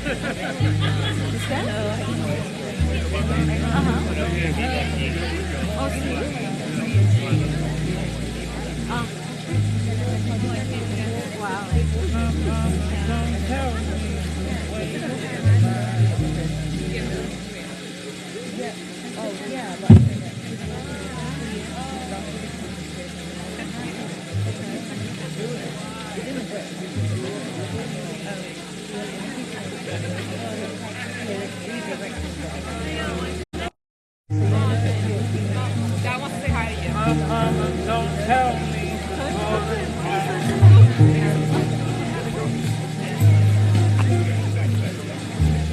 Oh, sí. Ah, that wants to say hi to you. My mama don't tell me all the time.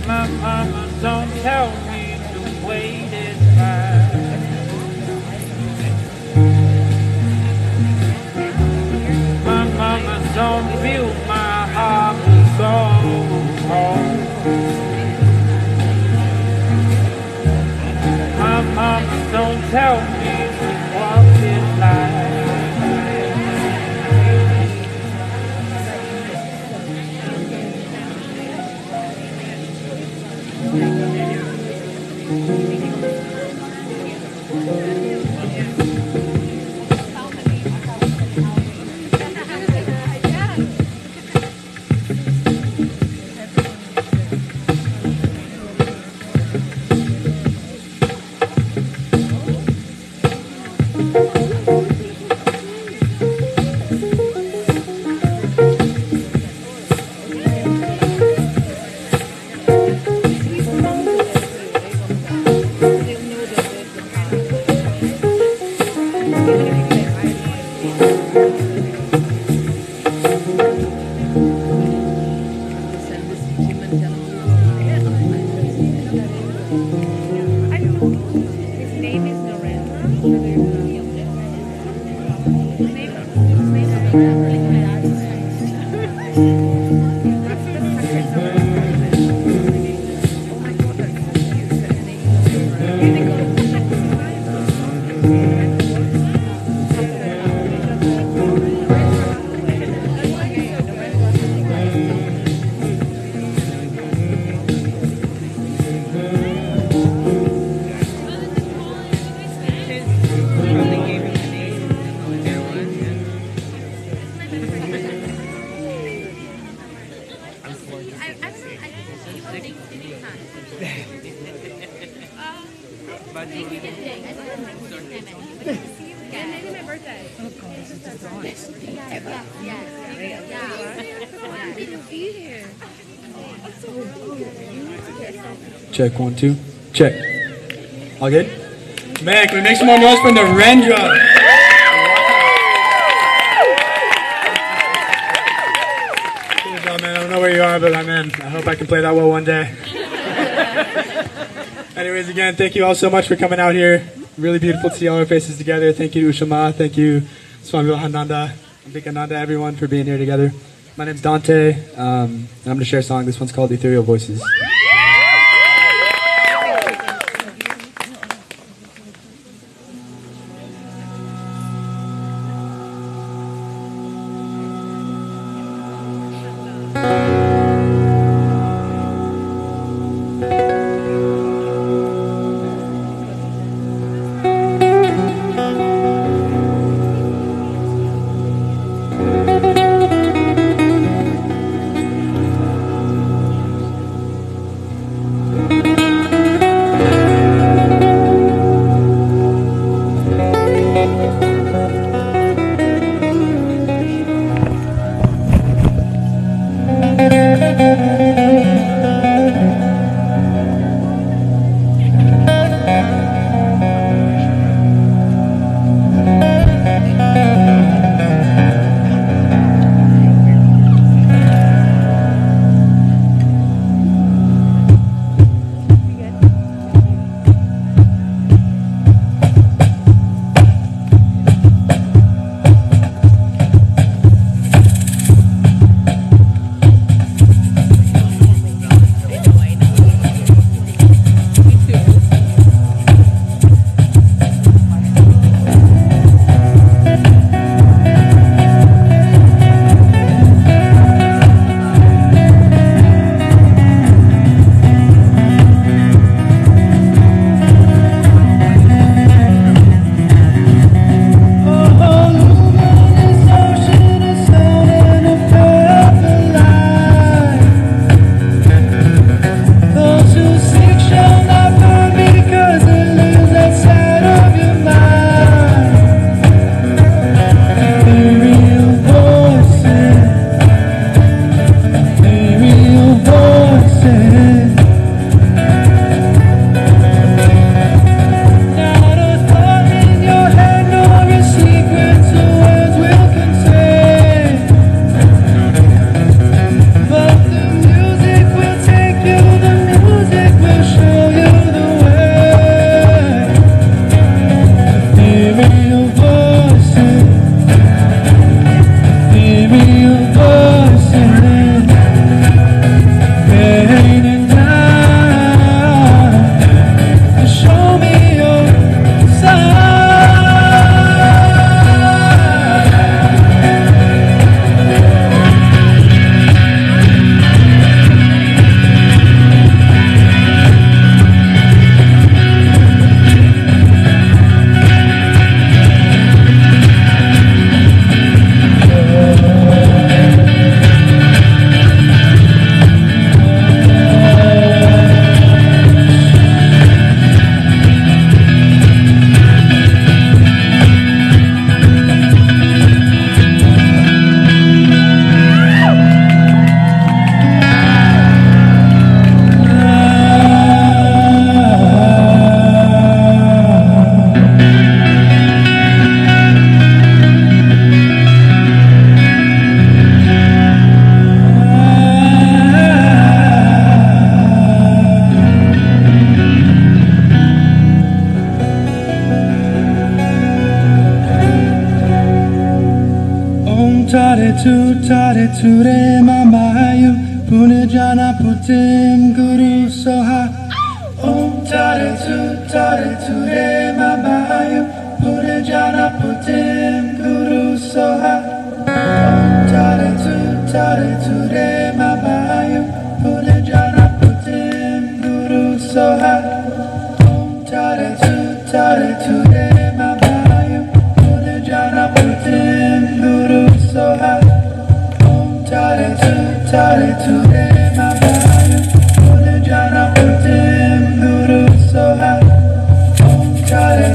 My mama don't tell me to wait it back. My mama don't feel my heart will go home. My mama don't tell me to walk this life. His name is Narendra. Check 1 2. Check. All good? Man, can we make some more noise for Narendra? Good job, man. I don't know where you are, but man, I hope I can play that well one day. Anyways, again, thank you all so much for coming out here. Really beautiful to see all our faces together. Thank you to Ushama. Thank you, Swami Vivekananda, Vivekananda, everyone for being here together. My name's Dante, and I'm going to share a song. This one's called Ethereal Voices. your voices, hear your voices, raining down to show me your side. Tare ture mamayu pune jana putim guru soha. Om tare ture mamayu pune jana putim guru soha. Om tare ture mamayu pune jana putim guru soha. Om tare ture mamayu pune jana putim guru soha. Tare ture mamayu pune jana putim guru soha. Om tare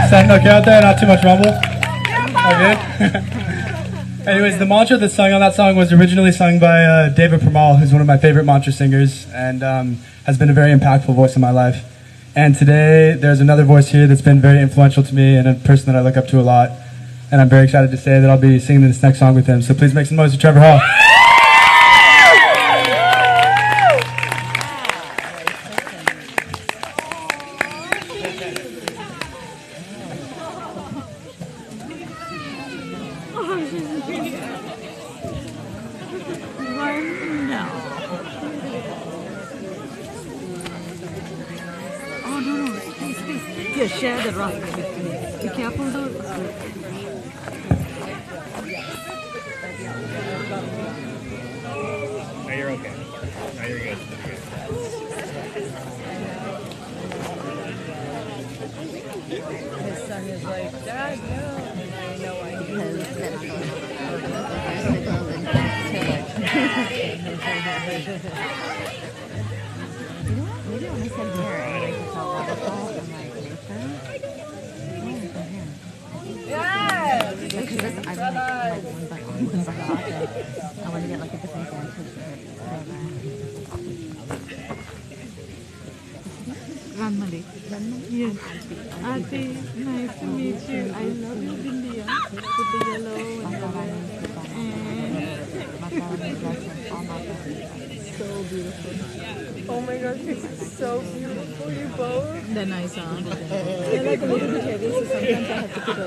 Sounding okay out there? Not too much rumble? Okay. Anyways, the mantra that's sung on that song was originally sung by David Pramal, who's one of my favorite mantra singers and has been a very impactful voice in my life. And today, there's another voice here that's been very influential to me and a person that I look up to a lot. And I'm very excited to say that I'll be singing this next song with him. So please make some noise for Trevor Hall. Here, share the rock with me. Be careful though. No, you're okay. No, you're good. His son is like, Dad, no. And I know why. Maybe when I said hair, I like it's all waterfall and like nature. Yes! Because this, I want like one by off. I want to get like a different vantage Ranmali. Yes. Auntie, nice to meet you. I love you, India. With the yellow and the red. So beautiful. Oh my gosh, it's so beautiful, you both. They're nice, huh? They're like a little bit heavy, so sometimes I have to put a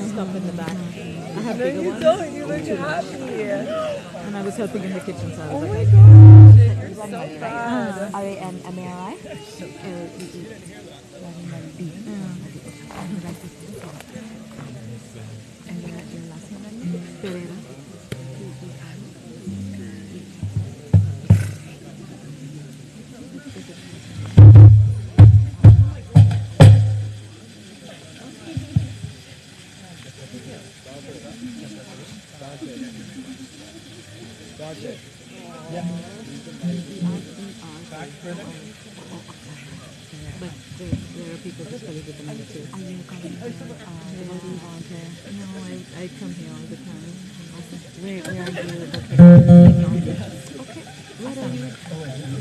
stuff in the back. I have bigger ones. No, you look happy. And I was helping in the kitchen, so I was like, Are they M-A-R-I? And your last name? Pereira. Dante. But there are people who study with the money too. Are you coming to volunteer? No, I come here all the time. Where are you located? Okay. Where are you?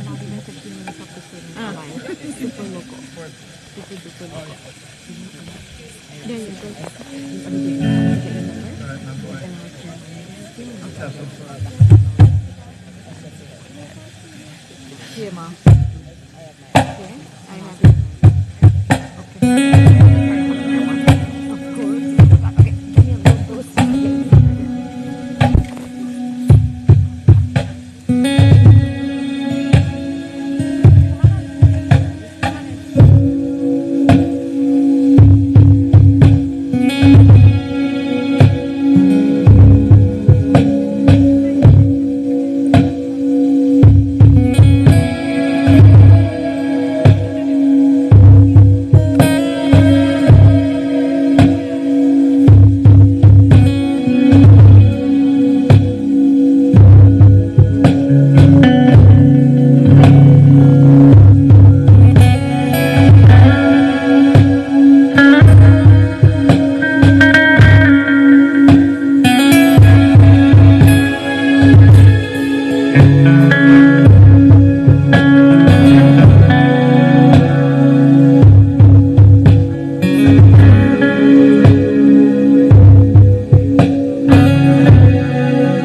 Not even 15 minutes off the city. super local. Super duper local. There you go. Here, Ma. Okay, I have it. Okay. Of course. Okay, give me a little boost.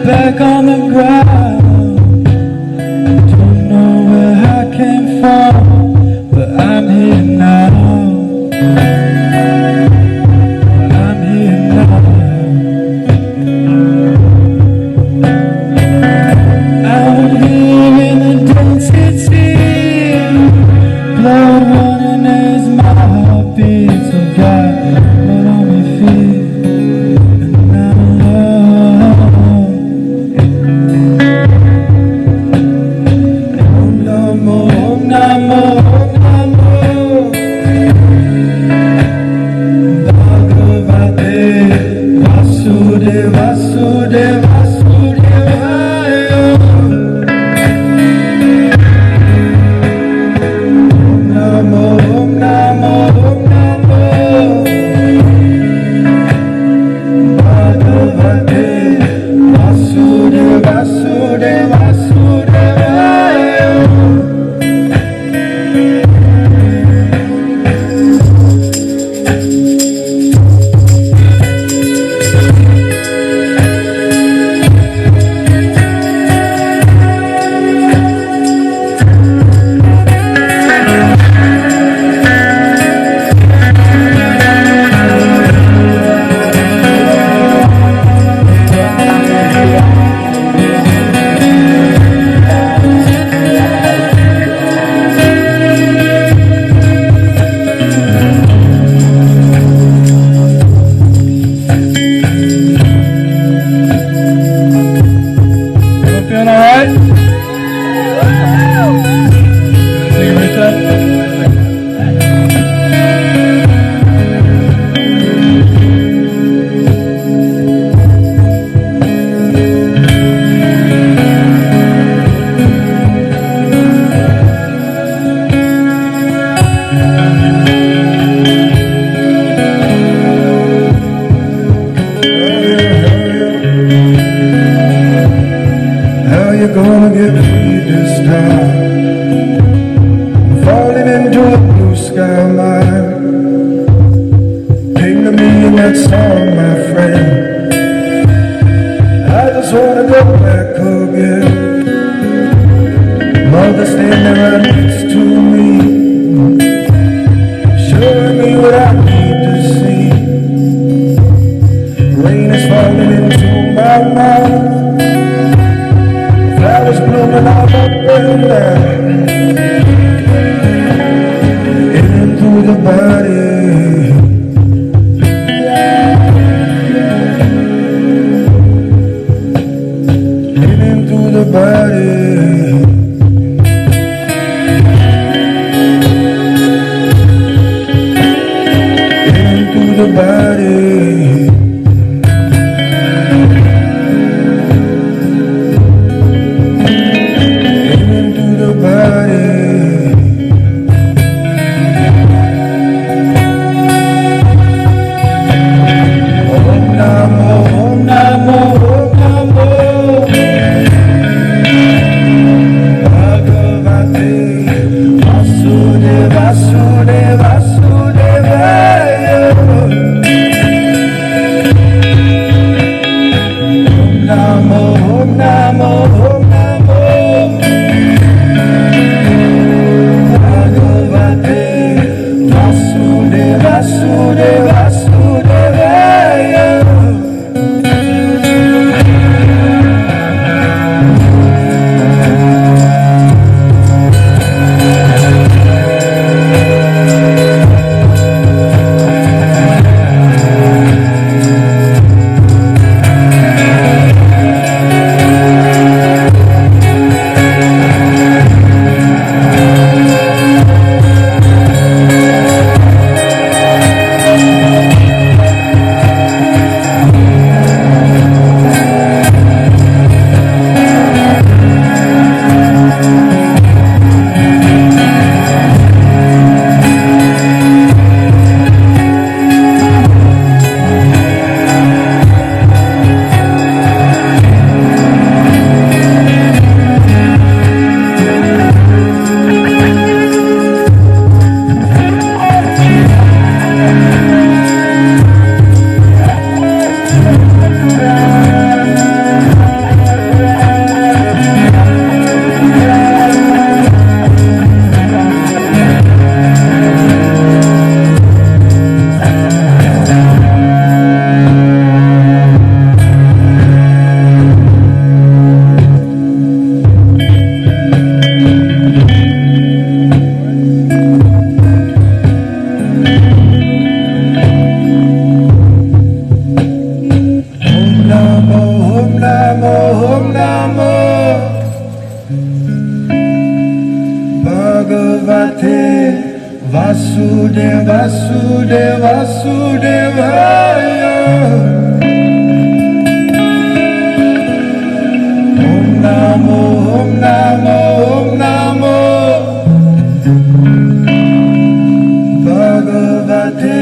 Back on the ground, don't know where I came from, but I'm here now. I'm here now. Out here in the density, blood running as my heart beats. Oh God, blood on my feet, and I'm alone. Namo, Namo, Namo, Bhagavate Vasudeva, Vasudeva, Vasudevaya. Namo, Namo, Namo. into the body. Into the body. Into the body. Into the body. Om Namo, Om Namo, Om Namo. Bhagavate Vasudeva, Vasudeva, Vasudevaya. Om Namo, Om Namo, Om Namo. Bhagavate Vasudeva, Vasudeva, Vasudevaya. Vasudeva, Vasudeva, Vasudevaya. Om Namo, Om Namo, Om Namo. Bhagavate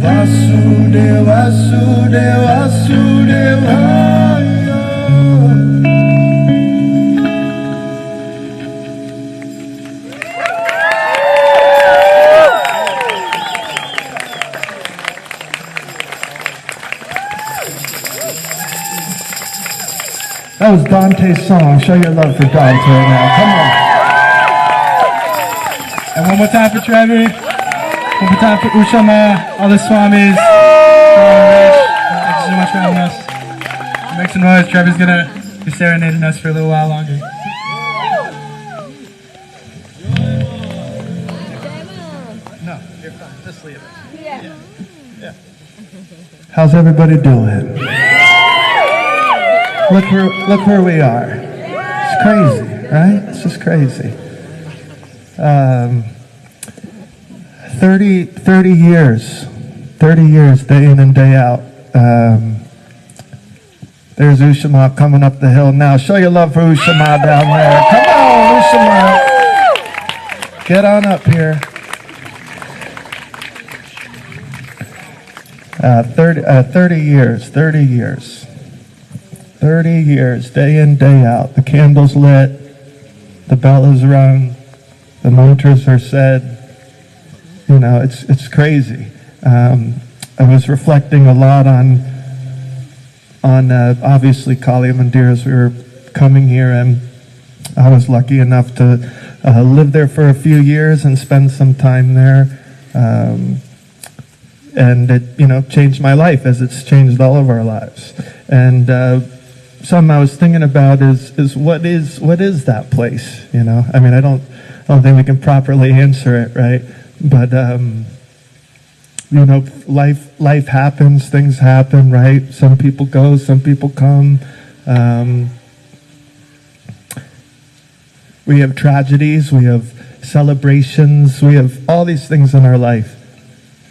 Vasudeva, Vasudeva, Vasudevaya. That was Dante's song. Show your love for Dante now. Come on. And one more time for Trevor. One more time for Ushama, all the Swamis. Thank you so much for having us. Make some noise. Trevor's going to be serenading us for a little while longer. No, you're fine. Just leave it. Yeah. How's everybody doing? Look where we are. It's crazy, right? It's just crazy. 30 years, day in and day out. There's Ushama coming up the hill now. Show your love for Ushama down there. Come on, Ushama. Get on up here. 30 years, day in, day out. The candles lit, the bell is rung, the mantras are said. You know, it's crazy. I was reflecting a lot on obviously Kali Mandir as we were coming here, and I was lucky enough to live there for a few years and spend some time there. And it, changed my life as it's changed all of our lives. And something I was thinking about is what is that place? You know, I mean, I don't think we can properly answer it, right? But you know, life happens, things happen, right? Some people go, some people come. We have tragedies, we have celebrations, we have all these things in our life,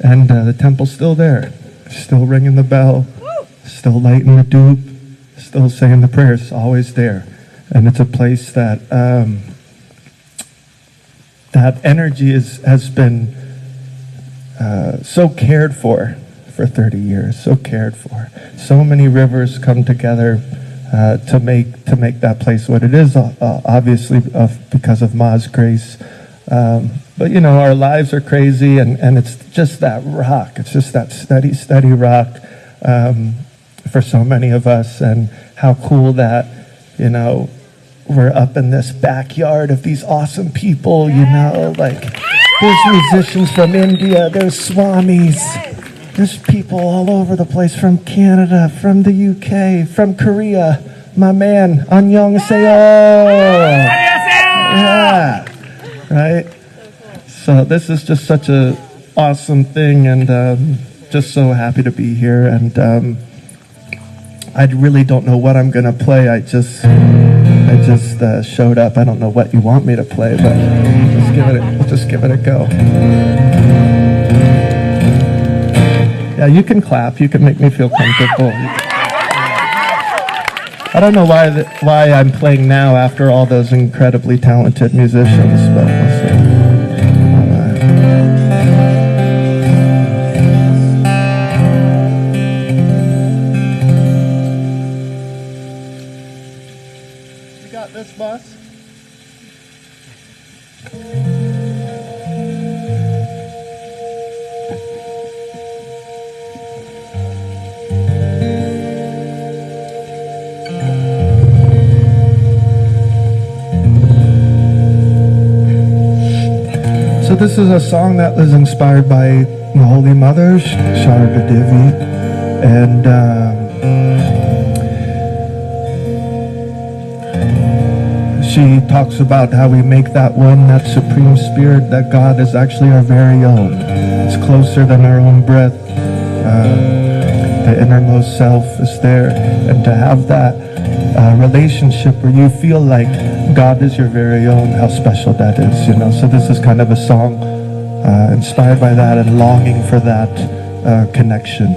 and the temple's still there, still ringing the bell, still lighting the doop, still saying the prayers, always there. And it's a place that that energy has been so cared for 30 years, so cared for. So many rivers come together to make that place what it is, obviously because of Ma's grace. But you know, our lives are crazy, and it's just that rock. It's just that steady rock for so many of us. And how cool that, you know, we're up in this backyard of these awesome people, you know, like there's musicians from India, there's swamis, there's people all over the place from Canada, from the UK, from Korea. My man, annyeonghaseyo. Yeah, right? So this is just such a awesome thing, and just so happy to be here. And I really don't know what I'm gonna play. I just showed up. I don't know what you want me to play, but just give it a go. Yeah, you can clap. You can make me feel comfortable. I don't know why I'm playing now after all those incredibly talented musicians, but we'll see. You got this, boss? So this is a song that was inspired by the Holy Mother, Sharda Devi, and she talks about how we make that one, that supreme spirit, that God is actually our very own. It's closer than our own breath. The innermost self is there, and to have that relationship where you feel like God is your very own, how special that is, you know. So this is kind of a song inspired by that and longing for that connection.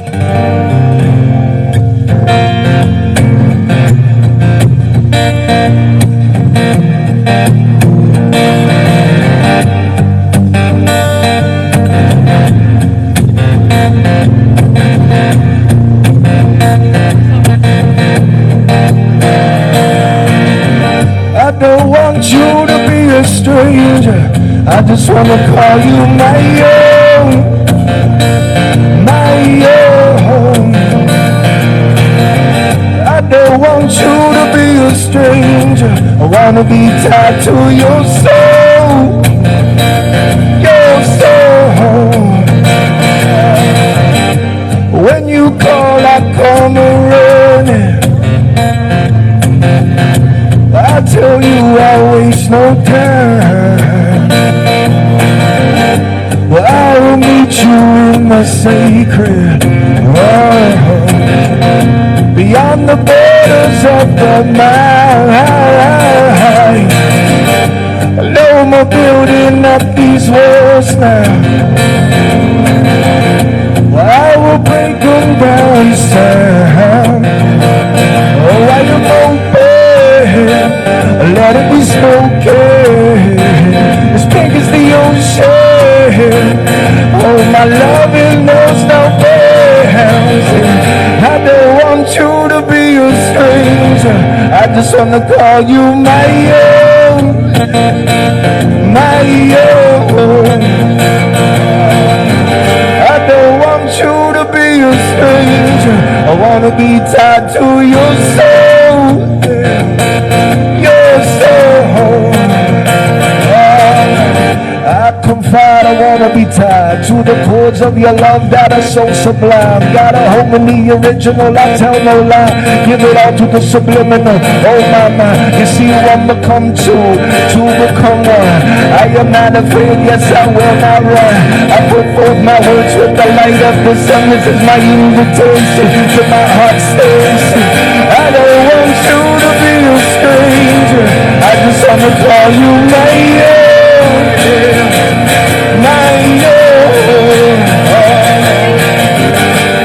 I don't want you to be a stranger. I just want to call you my own, my own. I don't want you to be a stranger. I want to be tied to your soul, your soul. When you call, I come running. I tell you I waste no time. Well, I will meet you in the sacred world, beyond the borders of the mind. No more building up these walls now. Well, I will break them down sound. Oh, I am open. Let it be spoken, as pink as the ocean. Oh, my loving knows no bounds. I don't want you to be a stranger. I just want to call you my own, my own. I don't want you to be a stranger. I want to be tied to your soul, your soul. I confide, I want to be tied. To the chords of your love that are so sublime. Got a home in the original, I tell no lie. Give it all to the subliminal. Oh my, you see one become two become one. I am not afraid, yes I will not run. I put forth my words with the light of the sun. This is my invitation to my heart's station. I don't want you to be a stranger. I just want to call you my own. My own.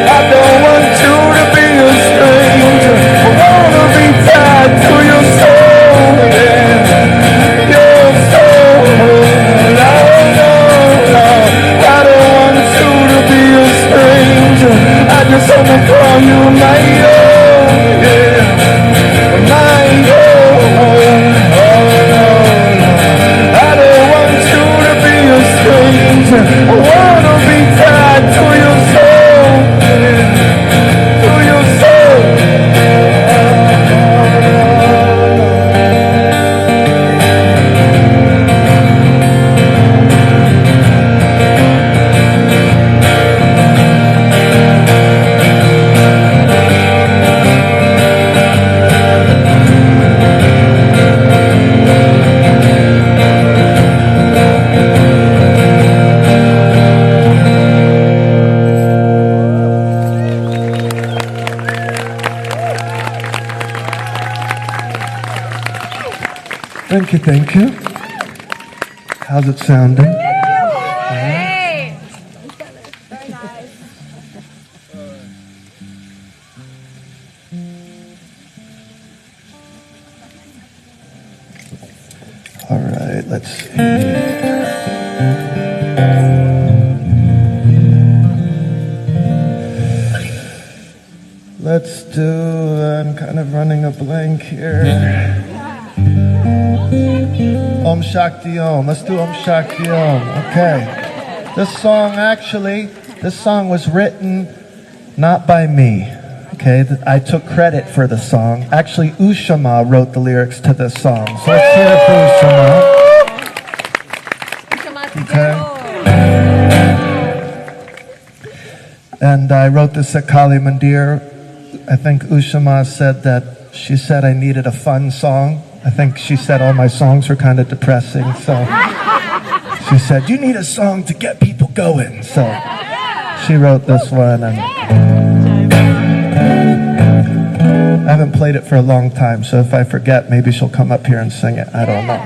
I don't want you to be a stranger. I want to be tied to your soul. Your soul. I don't want you to be a stranger. I just want to call you my own. My own. I don't want you to be a stranger. I want to be tied to your soul. To your soul. Thank you. How's it sounding? Great. Very nice. All right, let's see. Let's do, I'm kind of running a blank here. Om Shakti Om. Let's do Om Shakti Om. Okay. This song was written not by me. Okay, I took credit for the song. Actually, Ushama wrote the lyrics to this song. So let's hear it for Ushama. Okay. And I wrote this at Kali Mandir. I think Ushama said that she said I needed a fun song. I think she said all my songs were kind of depressing, so she said, you need a song to get people going. So she wrote this one, and I haven't played it for a long time, so if I forget, maybe she'll come up here and sing it. I don't know.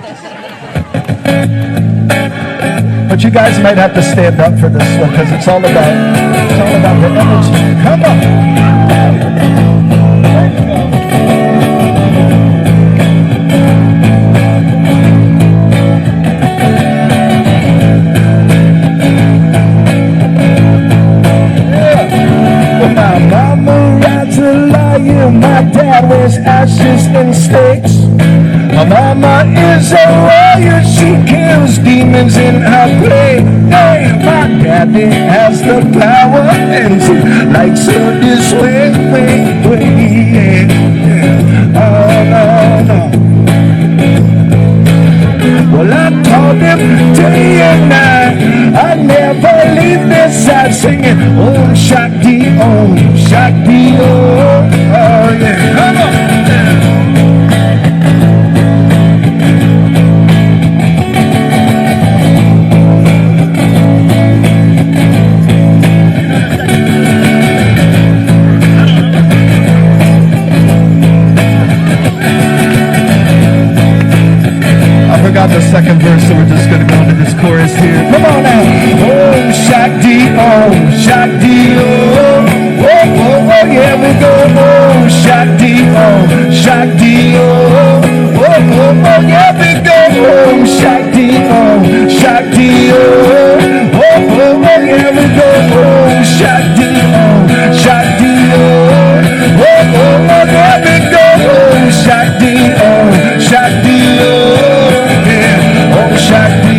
But you guys might have to stand up for this one, because it's all about the energy. Come on! There you go. My mama rides a lion, my dad wears ashes and sticks. My mama is a warrior, she kills demons in her grave. Hey, my daddy has the power and he likes her this way. Yeah. Oh, no. Well, I taught him day and night, I never leave this side singing Om Shakti, Om Shakti, oh yeah. Come on. Forgot the second verse, so we're just going to go into this chorus here. Come on now. Om Shakti, oh. Oh, yeah, we go. Om Shakti, oh. Oh, yeah, we go. Om Shakti, oh. Oh, yeah, we go. Om Shakti, oh. Oh, yeah, we go. Om Shakti, oh. Om Shakti,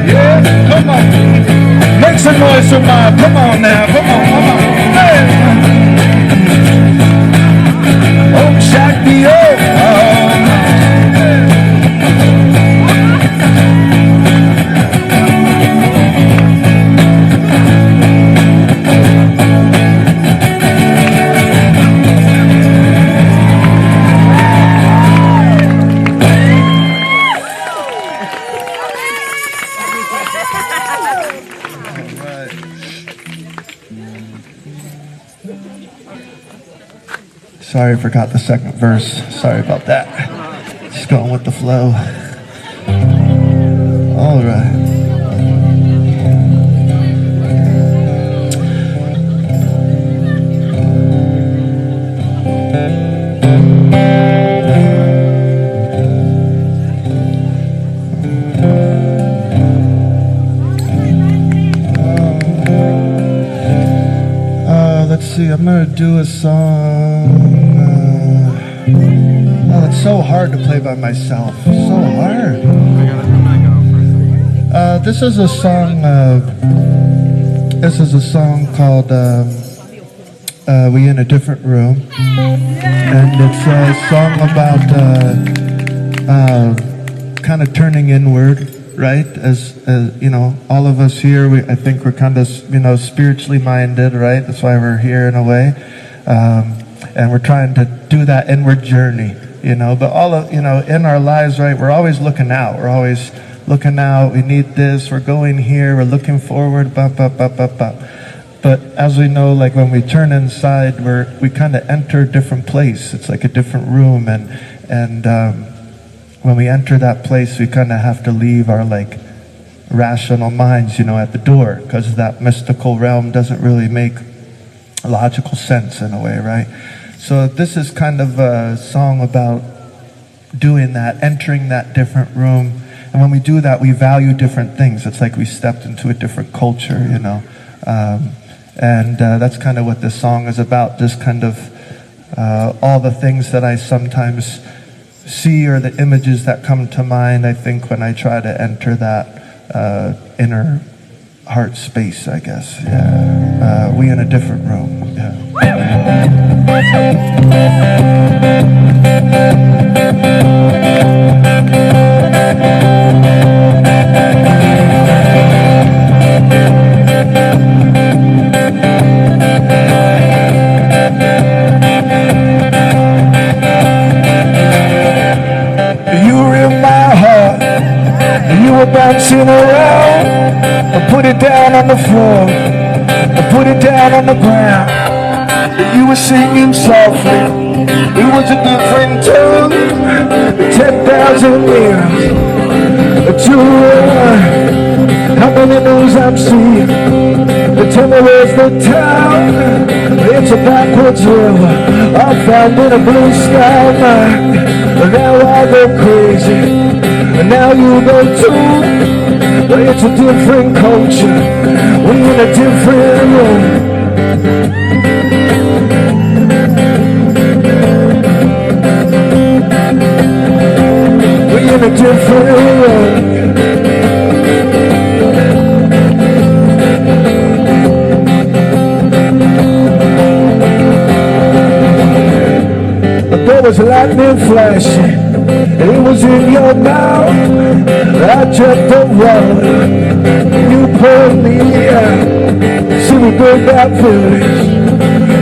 yeah, come on. Make some noise for mine. Come on now, come on. Hey. Om Shakti, oh. Sorry, I forgot the second verse. Sorry about that. Just going with the flow. All right. Let's see, I'm gonna do a song. Oh, it's so hard to play by myself. So hard. This is a song. This is a song called "We in a Different Room," and it's a song about kind of turning inward. Right, as you know, all of us here, I think we're kind of, spiritually minded, right? That's why we're here in a way, and we're trying to do that inward journey, But all of, in our lives, right? We're always looking out. We're always looking out. We need this. We're going here. We're looking forward. But as we know, like when we turn inside, we kind of enter a different place. It's like a different room, and when we enter that place, we kind of have to leave our rational minds, at the door, because that mystical realm doesn't really make logical sense in a way, right? So this is kind of a song about doing that, entering that different room. And when we do that, we value different things. It's like we stepped into a different culture, and that's kind of what this song is about, just kind of all the things that I sometimes see or the images that come to mind, I think, when I try to enter that inner heart space, I guess. Yeah. We in a different room. Yeah. Bouncing around, I put it down on the floor, I put it down on the ground. You were singing softly, it was a different tune. 10,000 years to how many news I'm seeing? Tell me where's the town? It's a backwards river, I found in a blue sky night. Now I go crazy. And now you go too, but it's a different culture. We in a different room. We in a different room. But there was lightning flashing. It was in your mouth. I jumped the water. You pulled me out. See, we built that village.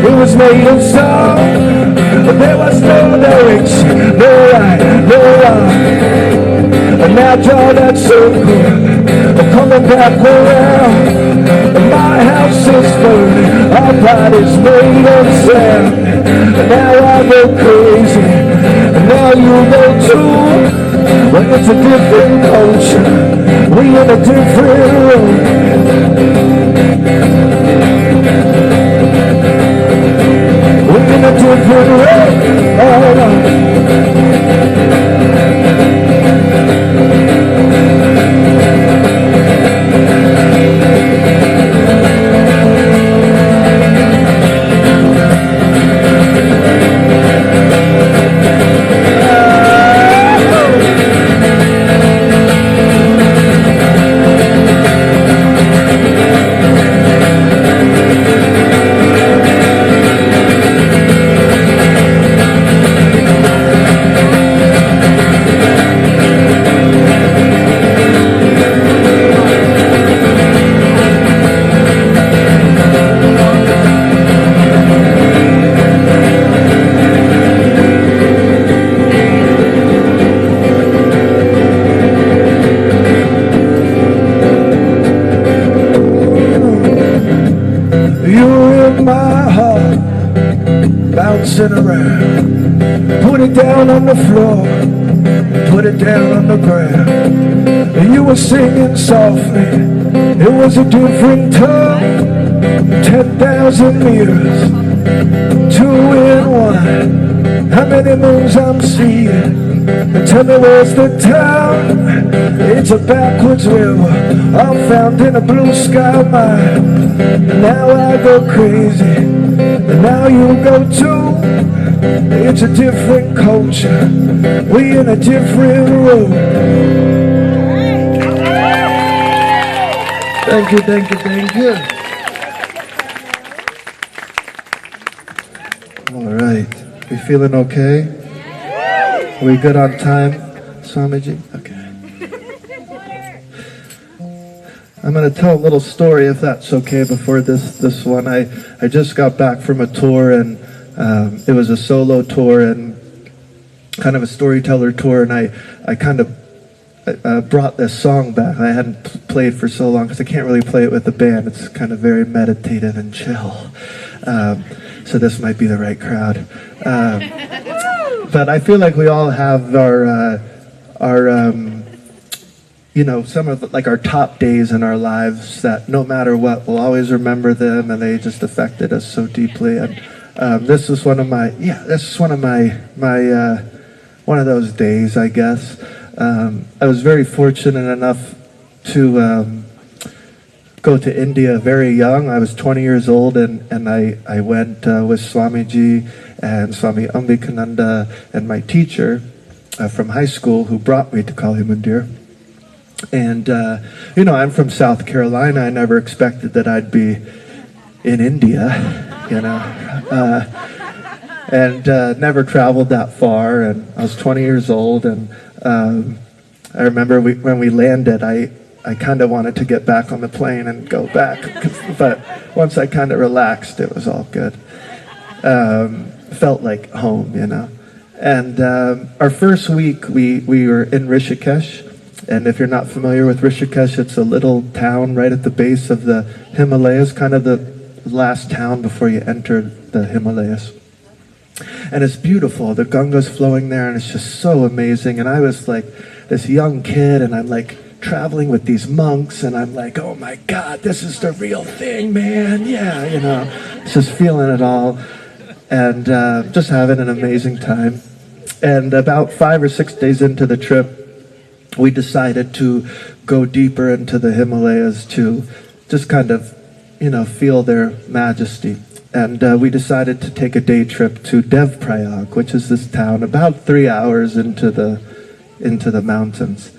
It was made of salt. But there was no direction, no right, no wrong. And now draw that circle. I'm coming back around. My house is burning. Our body's made of sand. And now I go crazy. And now you go too. But it's a different culture. We in a different room. We in a different room. Oh, no. my heart bouncing around. Put it down on the floor, put it down on the ground. You were singing softly, it was a different tone. 10,000 meters, 2 in 1. How many moons I'm seeing? Tell me where's the town? It's a backwards river, I'm found in a blue sky mine. Now I go crazy, and now you go too. It's a different culture, we in a different room. Thank you, thank you, thank you. All right, we feeling okay? Are we good on time, Swamiji? Okay. I'm going to tell a little story, if that's okay, before this one. I just got back from a tour, and it was a solo tour and kind of a storyteller tour, and I kind of brought this song back. I hadn't played for so long because I can't really play it with the band. It's kind of very meditative and chill. So this might be the right crowd. But I feel like we all have our you know, some of like our top days in our lives that no matter what, we'll always remember them, and they just affected us so deeply. And this was one of my, one of those days, I guess. I was very fortunate enough to go to India very young. I was 20 years old, and I went with Swamiji and Swami Ambikananda and my teacher from high school, who brought me to Kali Mandir. And, you know, I'm from South Carolina. I never expected that I'd be in India, you know, and never traveled that far. And I was 20 years old, and I remember when we landed, I kind of wanted to get back on the plane and go back. But once I kind of relaxed, it was all good. Felt like home, you know. And our first week, we were in Rishikesh. And if you're not familiar with Rishikesh, it's a little town right at the base of the Himalayas, kind of the last town before you enter the Himalayas. And it's beautiful. The Ganga's flowing there, and it's just so amazing. And I was like this young kid, and I'm like traveling with these monks, and I'm like, oh my God, this is the real thing, man. Yeah, you know, just feeling it all, and just having an amazing time. And about 5 or 6 days into the trip, we decided to go deeper into the Himalayas to just kind of, you know, feel their majesty. And we decided to take a day trip to Devprayag, which is this town about 3 hours into the mountains,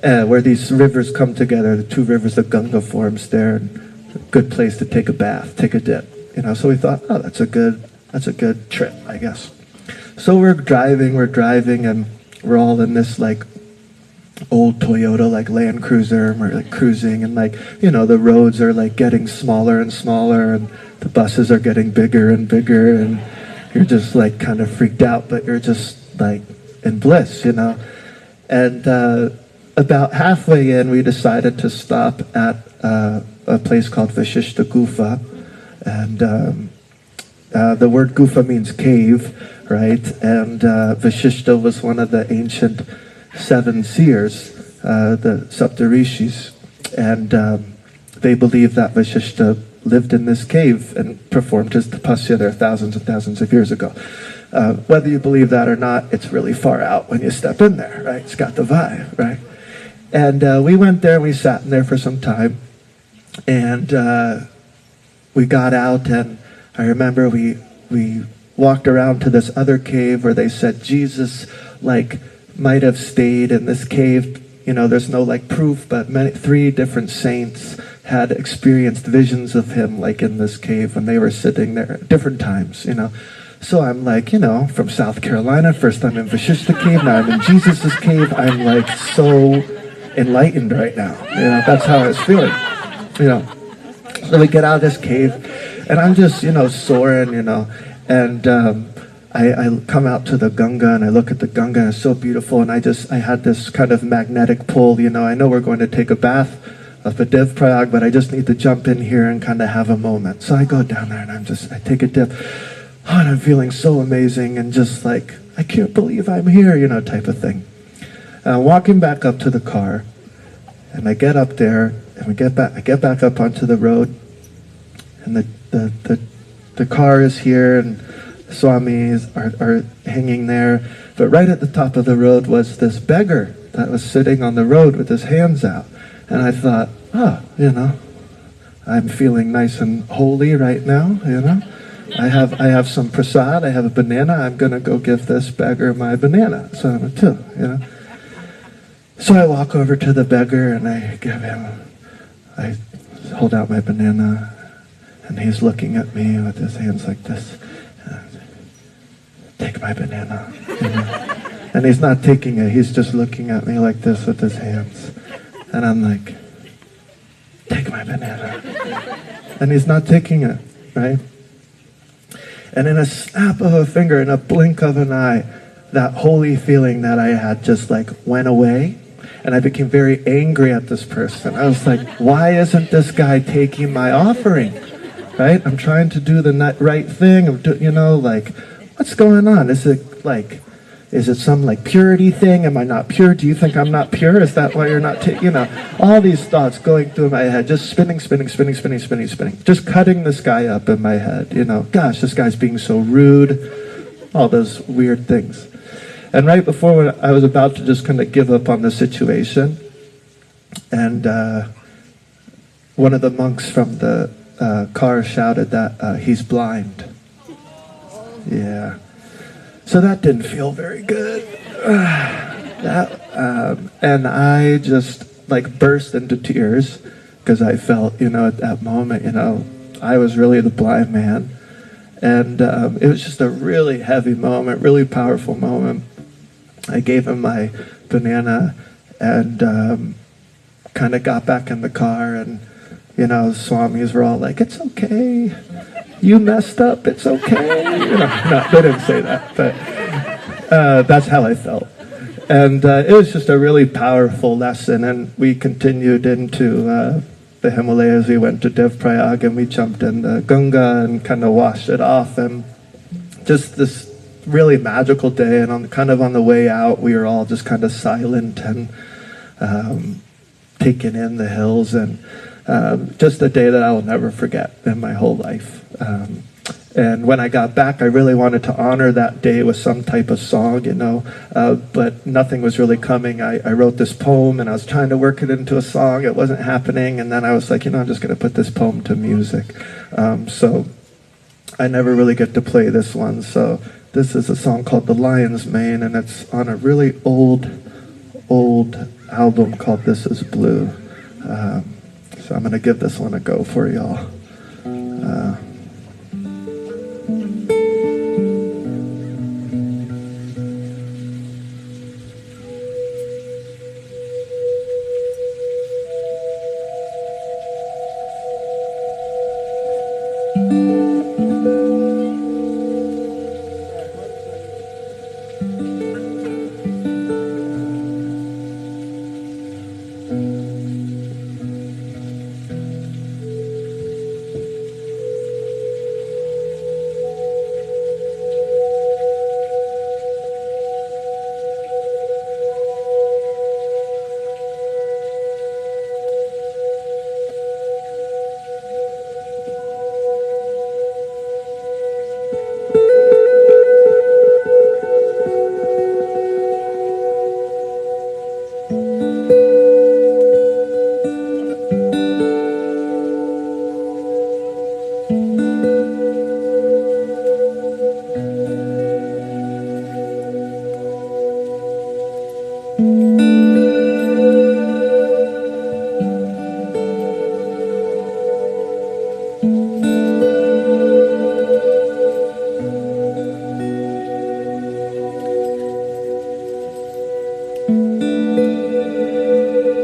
where these rivers come together. The two rivers of Ganga forms there, and a good place to take a bath, take a dip. You know, so we thought, oh, that's a good trip, I guess. So we're driving, and we're all in this like old Toyota, like Land Cruiser, and we're like cruising, and like, you know, the roads are like getting smaller and smaller, and the buses are getting bigger and bigger, and you're just like kind of freaked out, but you're just like in bliss, you know. And about halfway in, we decided to stop at a place called Vashishta Gufa, and the word Gufa means cave, right? And Vashishta was one of the ancient 7 seers, the Saptarishis, and they believe that Vashishta lived in this cave and performed his tapasya there thousands and thousands of years ago. Whether you believe that or not, it's really far out when you step in there, right? It's got the vibe, right? And we went there, and we sat in there for some time, and we got out, and I remember we walked around to this other cave where they said Jesus, like, might have stayed in this cave. You know, there's no like proof, but 3 different saints had experienced visions of him like in this cave when they were sitting there at different times, you know. So I'm like, you know, from South Carolina, first I'm in Vashishta cave, now I'm in Jesus's cave. I'm like so enlightened right now, you know. That's how I was feeling, you know. So we get out of this cave, and I'm just, you know, soaring, you know, and I come out to the Ganga, and I look at the Ganga, and it's so beautiful, and I had this kind of magnetic pull, you know. I know we're going to take a bath of a Dev Prayag, but I just need to jump in here and kind of have a moment. So I go down there and I take a dip. Oh, and I'm feeling so amazing and just like, I can't believe I'm here, type of thing. Walking back up to the car, and I get up there, and I get back up onto the road, and the car is here, and the Swamis are hanging there. But right at the top of the road was this beggar that was sitting on the road with his hands out. And I thought, I'm feeling nice and holy right now, I have some prasad, I have a banana, I'm going to go give this beggar my banana. So I'm too, So I walk over to the beggar and I hold out my banana, and he's looking at me with his hands like this. Take my banana. And he's not taking it, he's just looking at me like this with his hands. And I'm like, take my banana. And he's not taking it, right? And in a snap of a finger, in a blink of an eye, that holy feeling that I had just like went away. And I became very angry at this person. I was like, why isn't this guy taking my offering? Right? I'm trying to do the right thing. What's going on? Is it some like purity thing? Am I not pure? Do you think I'm not pure? Is that why you're not taking, all these thoughts going through my head, just spinning. Just cutting this guy up in my head, gosh, this guy's being so rude, all those weird things. And right before I was about to just kind of give up on the situation, and one of the monks from the car shouted that he's blind. Yeah. So that didn't feel very good. And I just burst into tears because I felt, at that moment, I was really the blind man. And it was just a really heavy moment, really powerful moment. I gave him my banana and kind of got back in the car, and, Swamis were all like, it's okay. You messed up, it's okay. No, they didn't say that, but that's how I felt. And it was just a really powerful lesson, and we continued into the Himalayas. We went to Dev Prayag, and we jumped in the Ganga and kind of washed it off, and just this really magical day. And on the way out, we were all just kind of silent and taking in the hills, and just a day that I will never forget in my whole life. And when I got back, I really wanted to honor that day with some type of song, but nothing was really coming. I wrote this poem, and I was trying to work it into a song. It wasn't happening, and then I was like, I'm just going to put this poem to music. So I never really get to play this one. So this is a song called The Lion's Mane, and it's on a really old album called This Is Blue. So I'm going to give this one a go for y'all.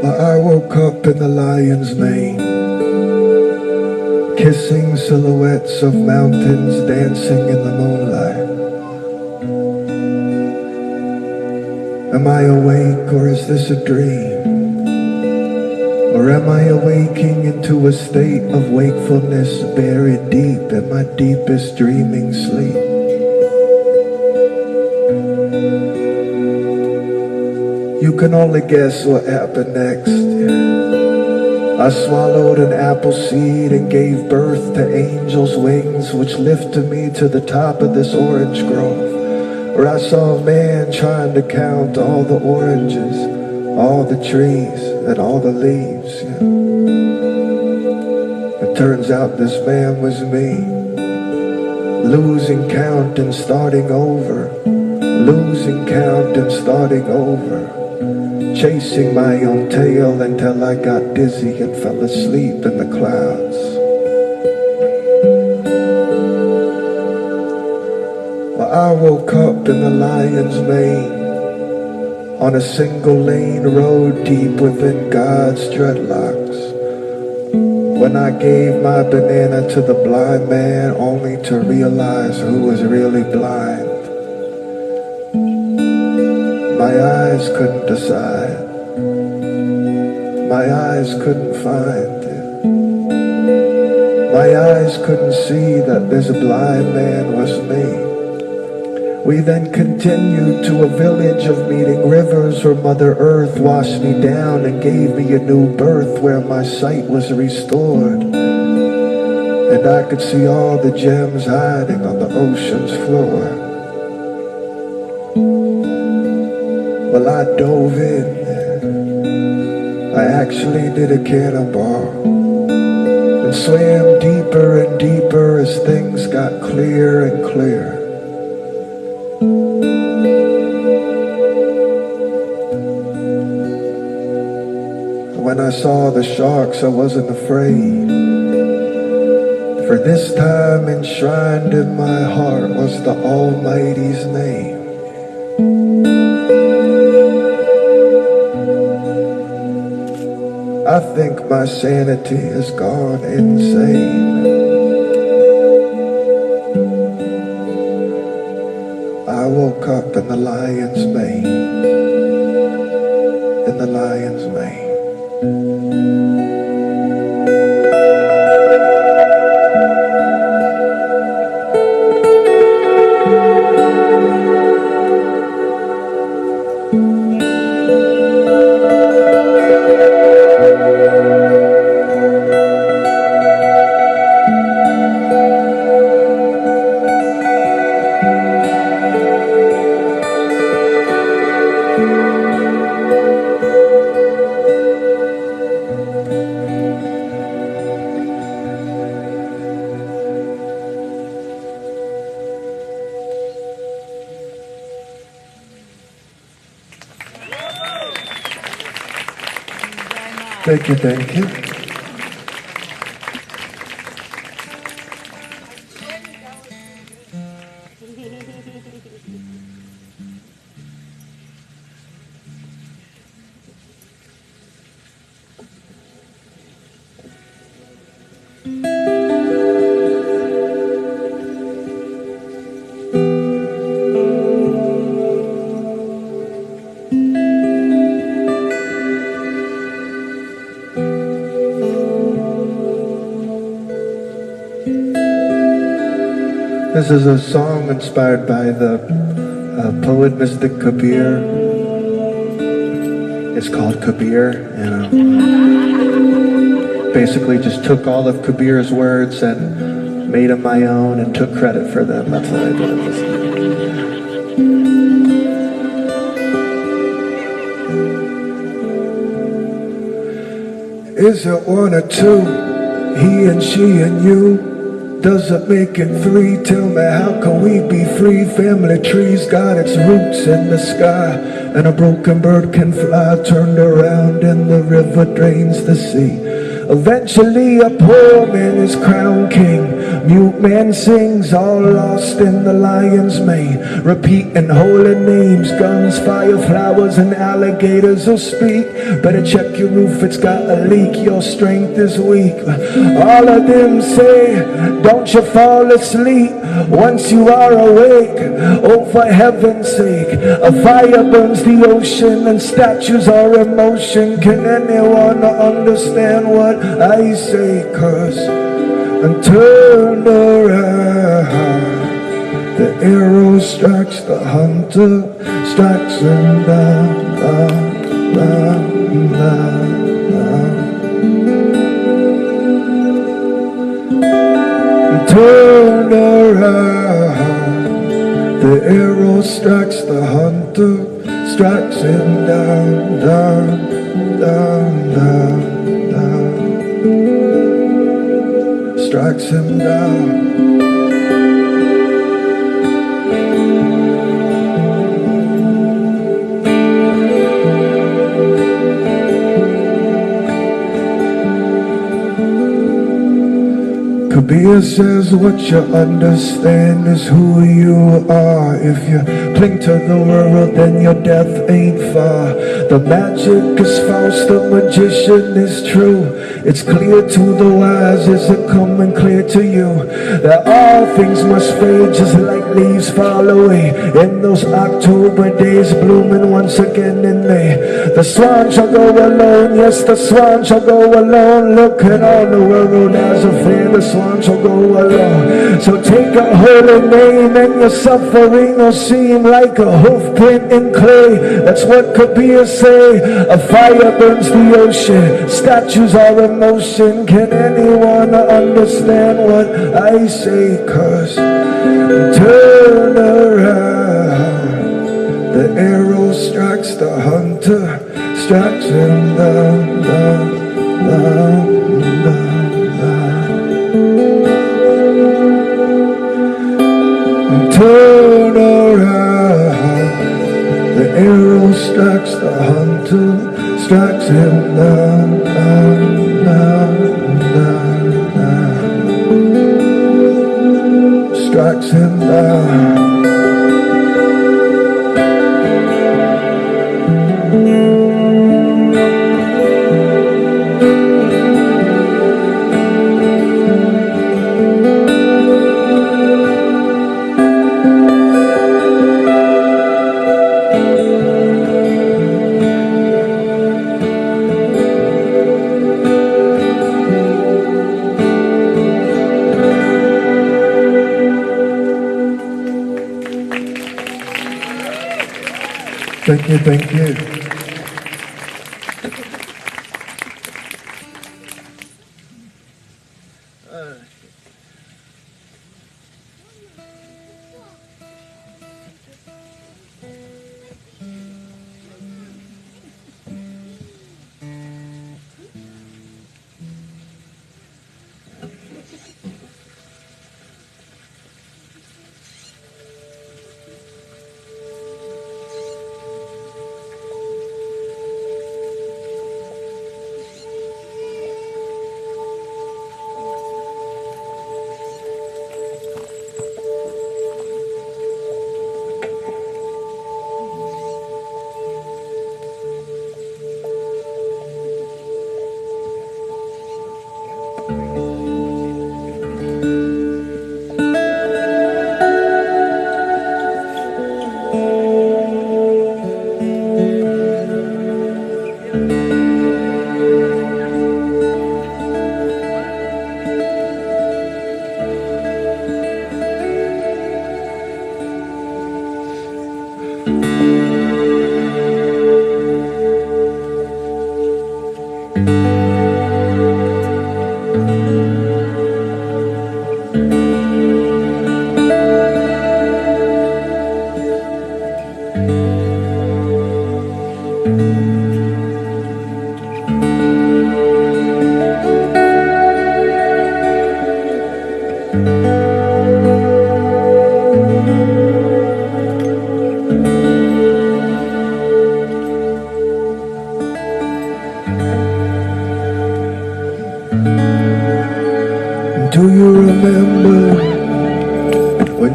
I woke up in the lion's mane, kissing silhouettes of mountains dancing in the moonlight. Am I awake or is this a dream? Or am I awaking into a state of wakefulness buried deep in my deepest dreaming sleep? You can only guess what happened next. I swallowed an apple seed and gave birth to angels' wings, which lifted me to the top of this orange grove, where I saw a man trying to count all the oranges, all the trees, and all the leaves. Yeah. It turns out this man was me, losing count and starting over, losing count and starting over, chasing my own tail until I got dizzy and fell asleep in the clouds. Well, I woke up in the lion's mane, on a single lane road deep within God's dreadlocks, when I gave my banana to the blind man only to realize who was really blind. My eyes couldn't decide. My eyes couldn't find it. My eyes couldn't see that this blind man was me. We then continued to a village of meeting rivers where Mother Earth washed me down and gave me a new birth, where my sight was restored. And I could see all the gems hiding on the ocean's floor. Well, I dove in. I actually did a cannonball and swam deeper and deeper as things got clear and clear. When I saw the sharks, I wasn't afraid, for this time enshrined in my heart was the Almighty's name. I think my sanity has gone insane. I woke up in the lion's mane, in the lion's mane. Thank you, thank you. This is a song inspired by the poet Mystic Kabir. It's called Kabir, and basically just took all of Kabir's words and made them my own and took credit for them. That's what I did. Is it one or two? He and she and you? Does it make it three? Tell me, how can we be free? Family trees got its roots in the sky, and a broken bird can fly. Turned around and the river drains the sea. Eventually a poor man is crowned king, Mute man sings, all lost in the lion's mane. Repeating holy names, guns, fire, flowers, and alligators will speak. Better check your roof, it's got a leak, your strength is weak. All of them say, don't you fall asleep once you are awake. Oh, for heaven's sake, a fire burns the ocean and statues are in motion. Can anyone understand what I say? Cause and turn around, the arrow strikes the hunter, strikes him down, down, down, down, down. Turn around, the arrow strikes the hunter, strikes him down, down, down, down, down. Strikes him down. Kabir says what you understand is who you are. If you cling to the world, then your death ain't far. The magic is false, the magician is true. It's clear to the wise, is it coming clear to you? That all things must fade just like leaves fall away. In those October days, blooming once again in May. The swan shall go alone, yes, the swan shall go alone. Look at all the world as a fair, the swan shall go alone. So take a holy name and your suffering will seem like a hoof print in clay. That's what Kabir say. A fire burns the ocean, statues are in motion. Can anyone understand what I say? Cause turn around, the arrow strikes the hunter, strikes him down, down, down, down. Turn around, the arrow strikes the hunter, strikes him down, down, down, down, down. Strikes him down. Thank you, thank you.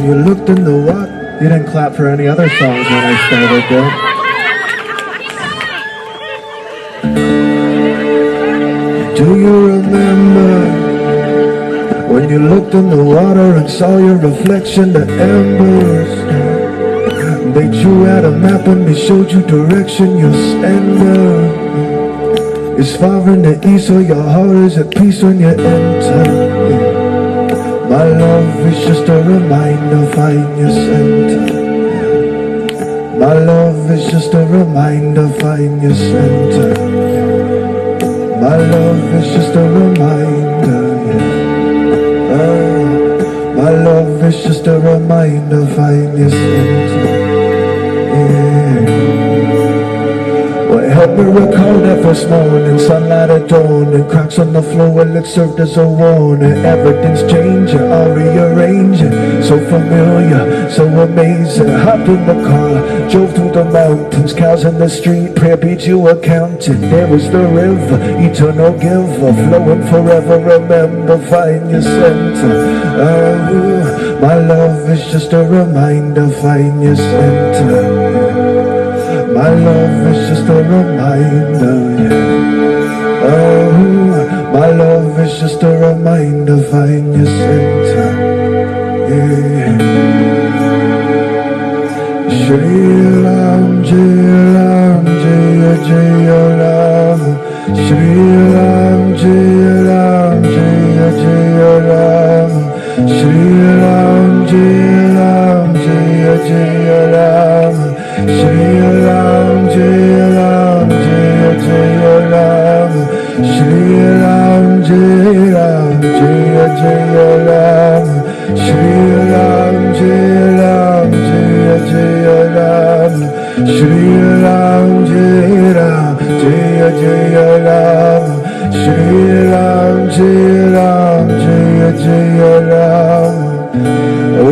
you looked in the water. You didn't clap for any other songs when I started, though. Do you remember when you looked in the water and saw your reflection, the embers? They drew out a map and they showed you direction, your sender. It's far in the east, so your heart is at peace when you enter. My love is just a reminder, find your center. My love is just a reminder, find your center. My love is just a reminder, yeah. My love is just a reminder, find your center, yeah. Well, help me recall that first morning, sunlight at dawn, and cracks on the floor, well, it served as a warning. Everything's changing, all rearranging, so familiar, so amazing. Hopped in the car, drove through the mountains, cows in the street, prayer beat you accounting. There was the river, eternal giver, flowing forever. Remember, find your center. Oh, my love is just a reminder, find your center. My love is just a reminder, yeah. Oh, my love is just a reminder, find your center, yeah. Shri Ram, Jai Ram, Jaya Jaya Ram. Shri Ram, Jai Ram, Jaya Jaya Ram. Shri Ram, Jai Ram, Jaya Jaya Ram. Shri Ram, Jai Ram, Jaya Jaya Ram. Shri Ram, Jai Ram, Jaya Jaya Ram. Shri Ram, Jai Ram, Jaya Jaya Ram. Shri Ram, Jai Ram, Jaya Jaya Ram. Shri Ram, Jai Ram, Jaya Jaya Ram.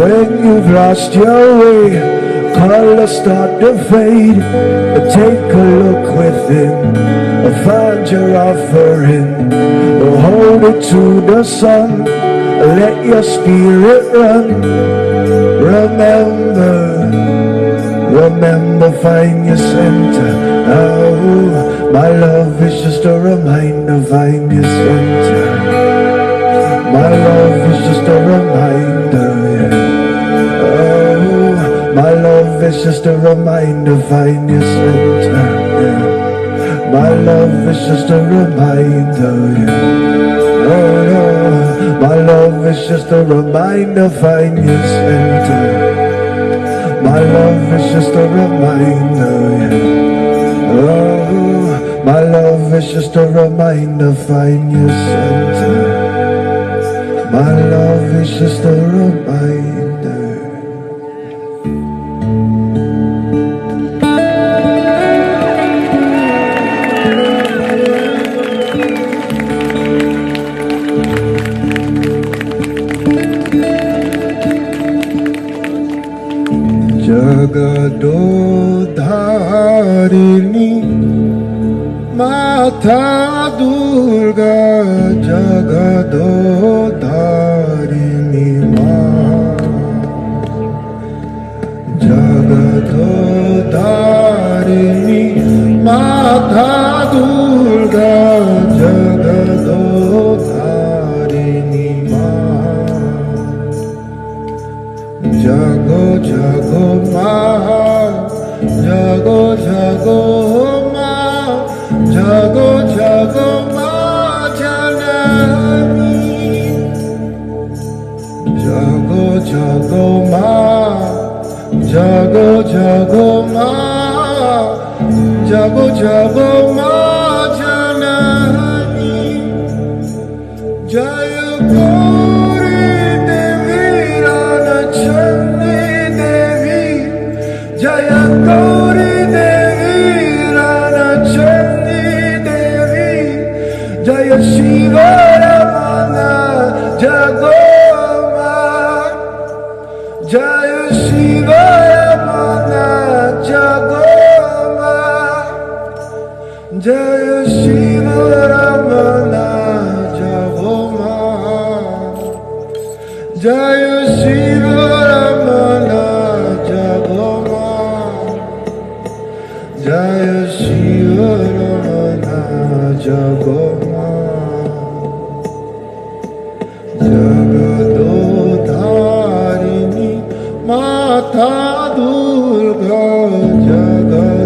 When you've lost your way, colors start to fade. Take a look within, find your offering. Hold it to the sun, let your spirit run. Remember, remember, find your center. Oh, my love is just a reminder, find your center. My love is just a reminder, yeah. My love is just a reminder, find your center, yeah. My love is just a reminder, yeah. Oh, no. My love is just a reminder, find your center. My love is just a reminder, yeah. Oh, my love is just a reminder, find your center. My love is just a reminder. Jagadodharini Mata Durga Jagadodharini Ma Jagadodharini Mata Durga Jagadodharini Ma Jago Jago Ma Jago Jago Ma Jago Jago Ma Janani Jago Jago Ma Jago Jago Ma Jago Jago Ma Janani Jaya Gauri Devi Rana Chandi Devi Jaya Gauri Devi Rana Chandi Devi Jaya Shiva Ramana Jagoma Jaya Shiva Ramana Jagoma Jaya Shiva Ramana Jagoma Jaya Shiva Ramana माता दुर्गा जगदोधारिणी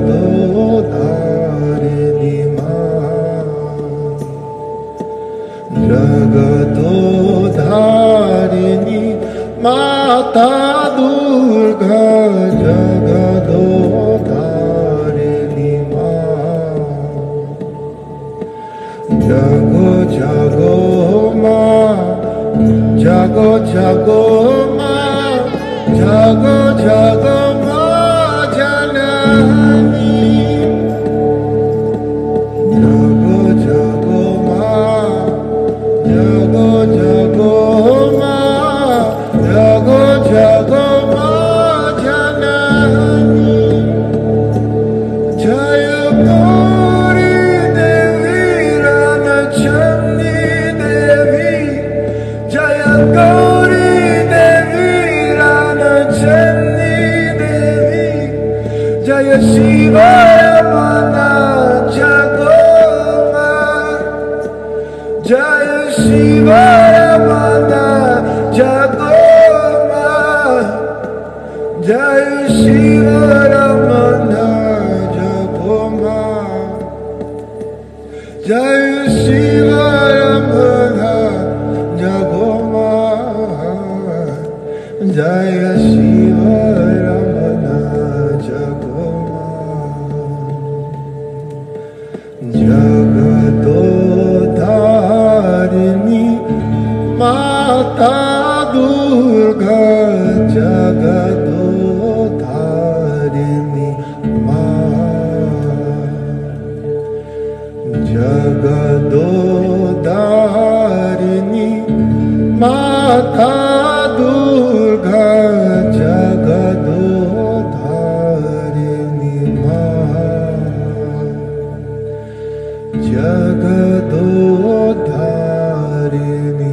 जगदोधारिणी माता दुर्गा जगदोधारिणी जागो जागो माँ जागो जागो माँ जागो जागो माँ जननी जागो जागो माँ जागो जागो माँ जागो जागो माँ जननी जय गौरी देवी रणचंडी देवी जय गौरी देवी रणचंडी देवी जय शिव रमना जागो माँ जय शिव रमना जागो माँ जय शिव रमना जागो माँ जय शिव रमना जागो माँ जय शिव रमना जागो माँ जगदोधारिणी माता दुर्गा जगदोधारिणी जगदोधारिणी माता Durga जगदोधारिणी जगदोधारिणी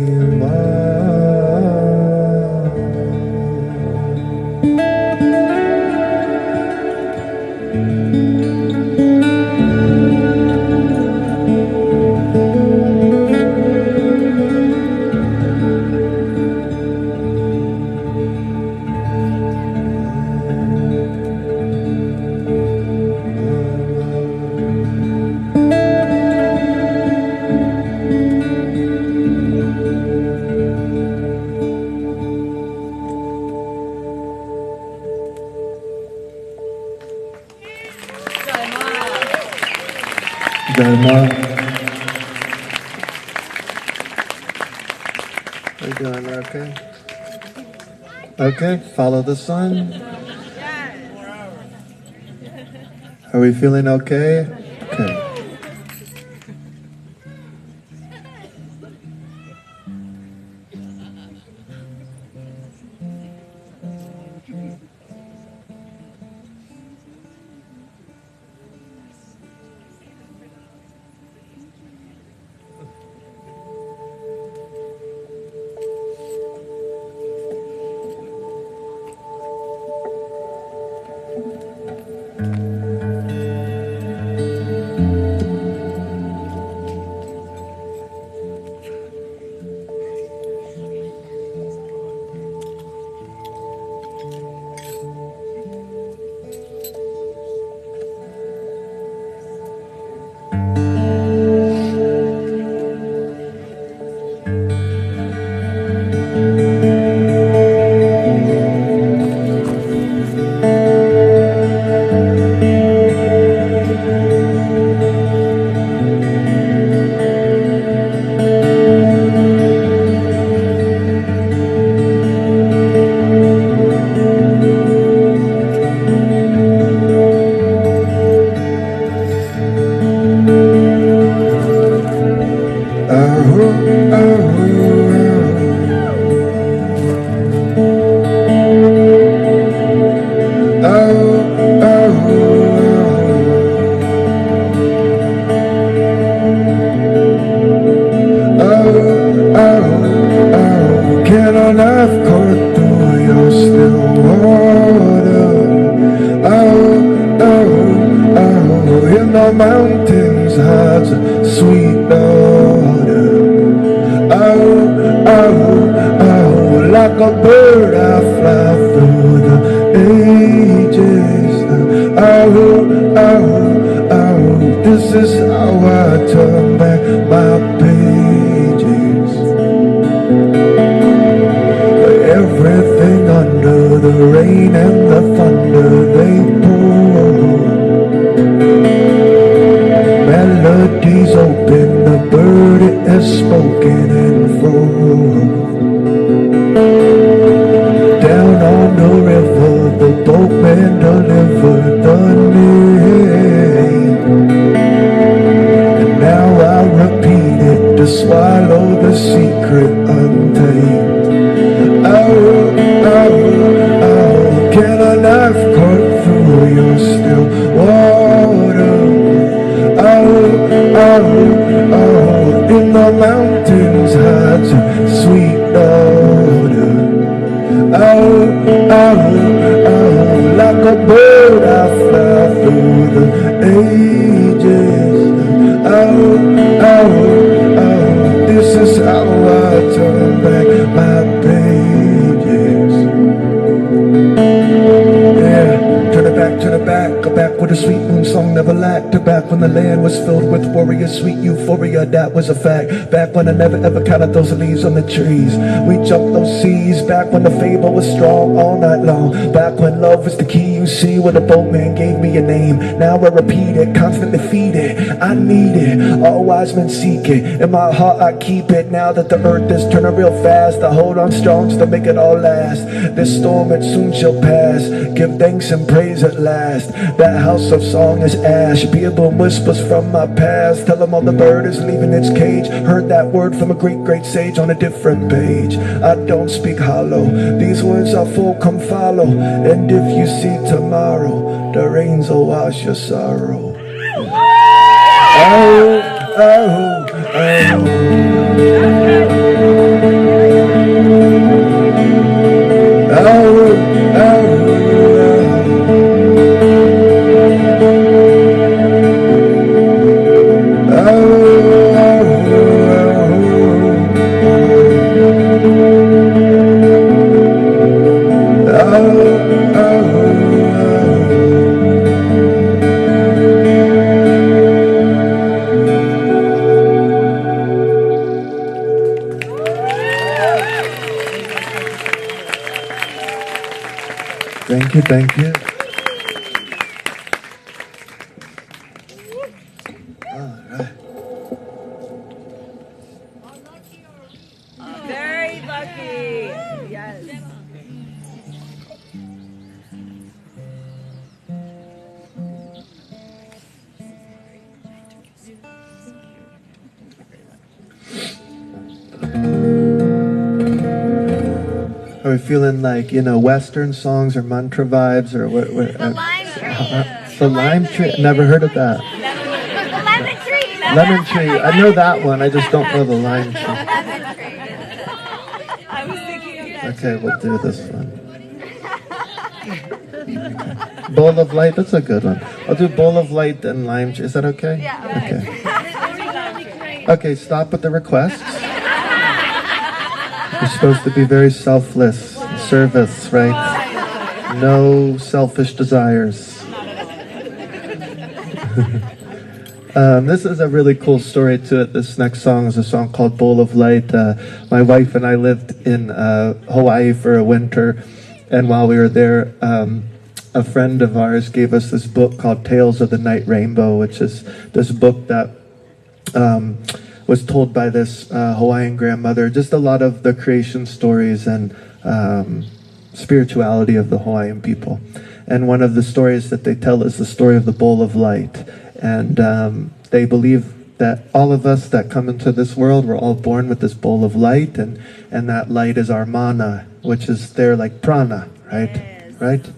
Dharma. Are you doing okay? Okay, follow the sun. Are we feeling okay? Okay. Mountains has a sweet odor. Oh, oh, oh, like a bird I fly through the This is how I turn back my pages. Everything under the rain and the thunder they pour. Melodies open, the bird has spoken and fro. Down on the river, the boatman delivered the name. And now I repeat it to swallow the secret untamed. Oh, oh, oh, can a knife cut through your still water? Oh, oh, oh, in the mountains hides a sweet daughter. Oh, oh, oh, like a bird I fly through the ages. Oh, oh, oh, this is how I turn back my pages. Yeah, turn it back, back with a sweet moon song never lacked. Back when the land was filled with warriors, sweet euphoria, that was a fact. Back when I never ever counted those leaves on the trees. We jumped those seas, back when the fable was strong all night long. Back when love was the key, you see, when the boatman gave me a name. Now I repeat it, constantly feed it, I need it, all wise men seek it. In my heart I keep it, now that the earth is turning real fast. I hold on strong just to make it all last. This storm it soon shall pass, give thanks and praise at last. That house of song is ash, beable whispers from my past. Tell them all the bird is leaving its cage. Heard that word from a great sage on a different page. I don't speak hollow, these words are full, come follow. And if you see tomorrow, the rains will wash your sorrow. Oh, oh, oh. Thank you. All right. Very lucky. Yes. Are we feeling like, Western songs or mantra vibes or what? The lime tree. The lime tree? Never heard of that. The lemon tree. Lemon tree. I know that one. I just don't know the lime tree. Lemon tree. I was thinking of that. Okay, we'll do this one. Bowl of light. That's a good one. I'll do bowl of light and lime tree. Is that okay? Yeah. Okay. Okay, stop with the requests. You're supposed to be very selfless, service, right? No selfish desires. This is a really cool story to it. This next song is a song called Bowl of Light. My wife and I lived in Hawaii for a winter, and while we were there, a friend of ours gave us this book called Tales of the Night Rainbow, which is this book that was told by this Hawaiian grandmother, just a lot of the creation stories and spirituality of the Hawaiian people. And one of the stories that they tell is the story of the bowl of light. And they believe that all of us that come into this world, we're all born with this bowl of light, and that light is our mana, which is their like prana, right? Yes. Right?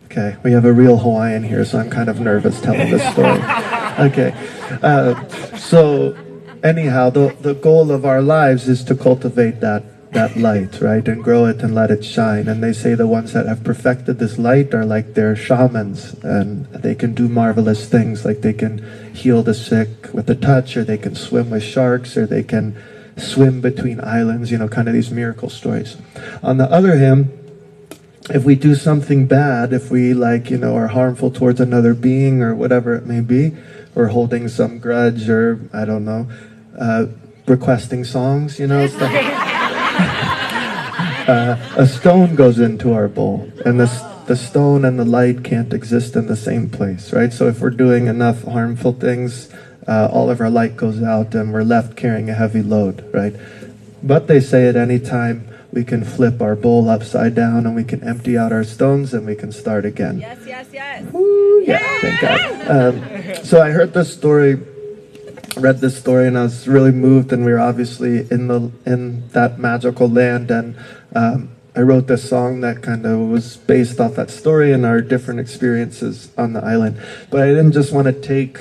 Okay, we have a real Hawaiian here, so I'm kind of nervous telling this story. Okay, so anyhow, the goal of our lives is to cultivate that light, right, and grow it and let it shine. And they say the ones that have perfected this light are like they're shamans, and they can do marvelous things, like they can heal the sick with a touch, or they can swim with sharks, or they can swim between islands, kind of these miracle stories. On the other hand, if we do something bad, if we are harmful towards another being or whatever it may be, or holding some grudge, or I don't know, requesting songs, you know, stuff. A stone goes into our bowl, and the stone and the light can't exist in the same place, right? So if we're doing enough harmful things, all of our light goes out and we're left carrying a heavy load, right? But they say at any time we can flip our bowl upside down and we can empty out our stones and we can start again. Yes, yes, yes. Woo, yeah, thank God. So I heard this story, read this story, and I was really moved, and we were obviously in that magical land, and I wrote this song that kind of was based off that story and our different experiences on the island. But I didn't just want to take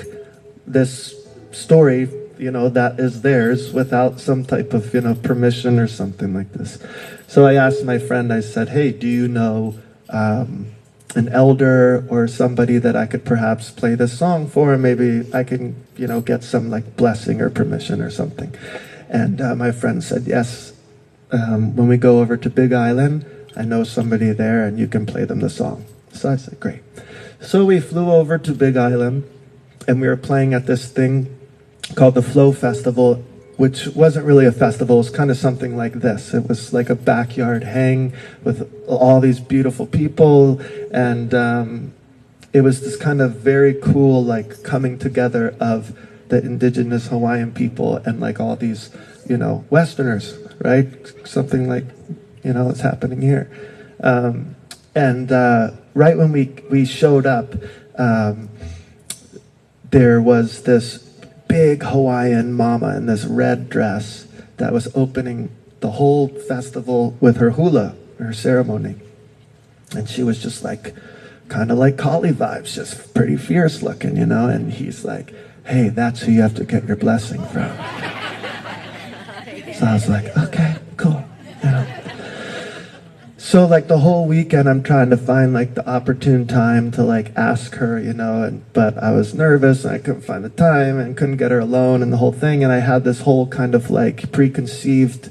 this story, you know, that is theirs without some type of, you know, permission or something like this. So I asked my friend, I said, hey, do you know an elder or somebody that I could perhaps play this song for, and maybe I can, you know, get some like blessing or permission or something. And my friend said, yes, when we go over to Big Island, I know somebody there and you can play them the song. So I said, great. So we flew over to Big Island, and we were playing at this thing called the Flow Festival, which wasn't really a festival. It was kind of something like this. It was like a backyard hang with all these beautiful people, and it was this kind of very cool like coming together of the indigenous Hawaiian people and like all these, you know, Westerners, right? Something like, you know, what's happening here. And right when we showed up, there was this big Hawaiian mama in this red dress that was opening the whole festival with her hula, her ceremony. And she was just like, kind of like Kali vibes, just pretty fierce looking, you know? And he's like, hey, that's who you have to get your blessing from. So I was like, okay, cool, you know? So like the whole weekend I'm trying to find like the opportune time to like ask her, you know, but I was nervous and I couldn't find the time and couldn't get her alone and the whole thing. And I had this whole kind of like preconceived,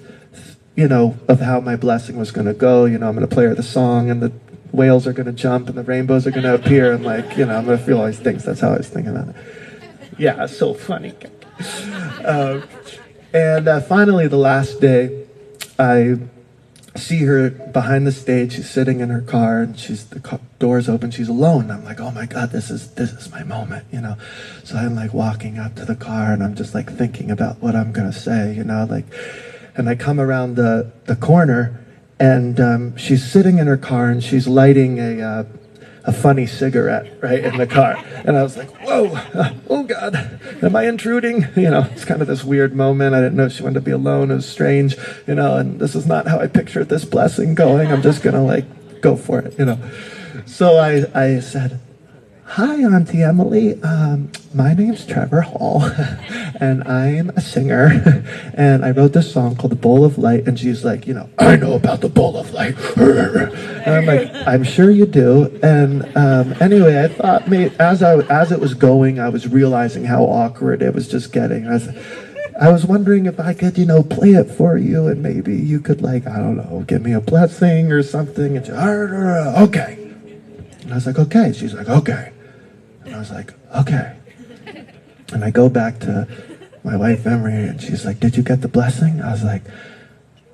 you know, of how my blessing was going to go. You know, I'm going to play her the song and the whales are going to jump and the rainbows are going to appear and like, you know, I'm going to feel all these things. That's how I was thinking about it. Yeah, it's so funny. And finally the last day, I see her behind the stage. She's sitting in her car and the door's open. She's alone. I'm like, oh my God, this is my moment, you know? So I'm like walking up to the car and I'm just like thinking about what I'm going to say, you know, like, and I come around the corner and she's sitting in her car and she's lighting a funny cigarette right in the car. And I was like, whoa, oh God, am I intruding? You know, it's kind of this weird moment. I didn't know she wanted to be alone. It was strange, you know, and this is not how I pictured this blessing going. I'm just going to like go for it, you know. So I said, hi, Auntie Emily. My name's Trevor Hall, and I'm a singer, and I wrote this song called The Bowl of Light, and she's like, you know, I know about the Bowl of Light. And I'm like, I'm sure you do. And anyway, I thought, as it was going, I was realizing how awkward it was just getting. I was wondering if I could, you know, play it for you, and maybe you could, like, I don't know, give me a blessing or something. And she, okay. And I was like, okay. She's like, okay. And I was like, okay. And I go back to my wife, Emery, and she's like, did you get the blessing? I was like,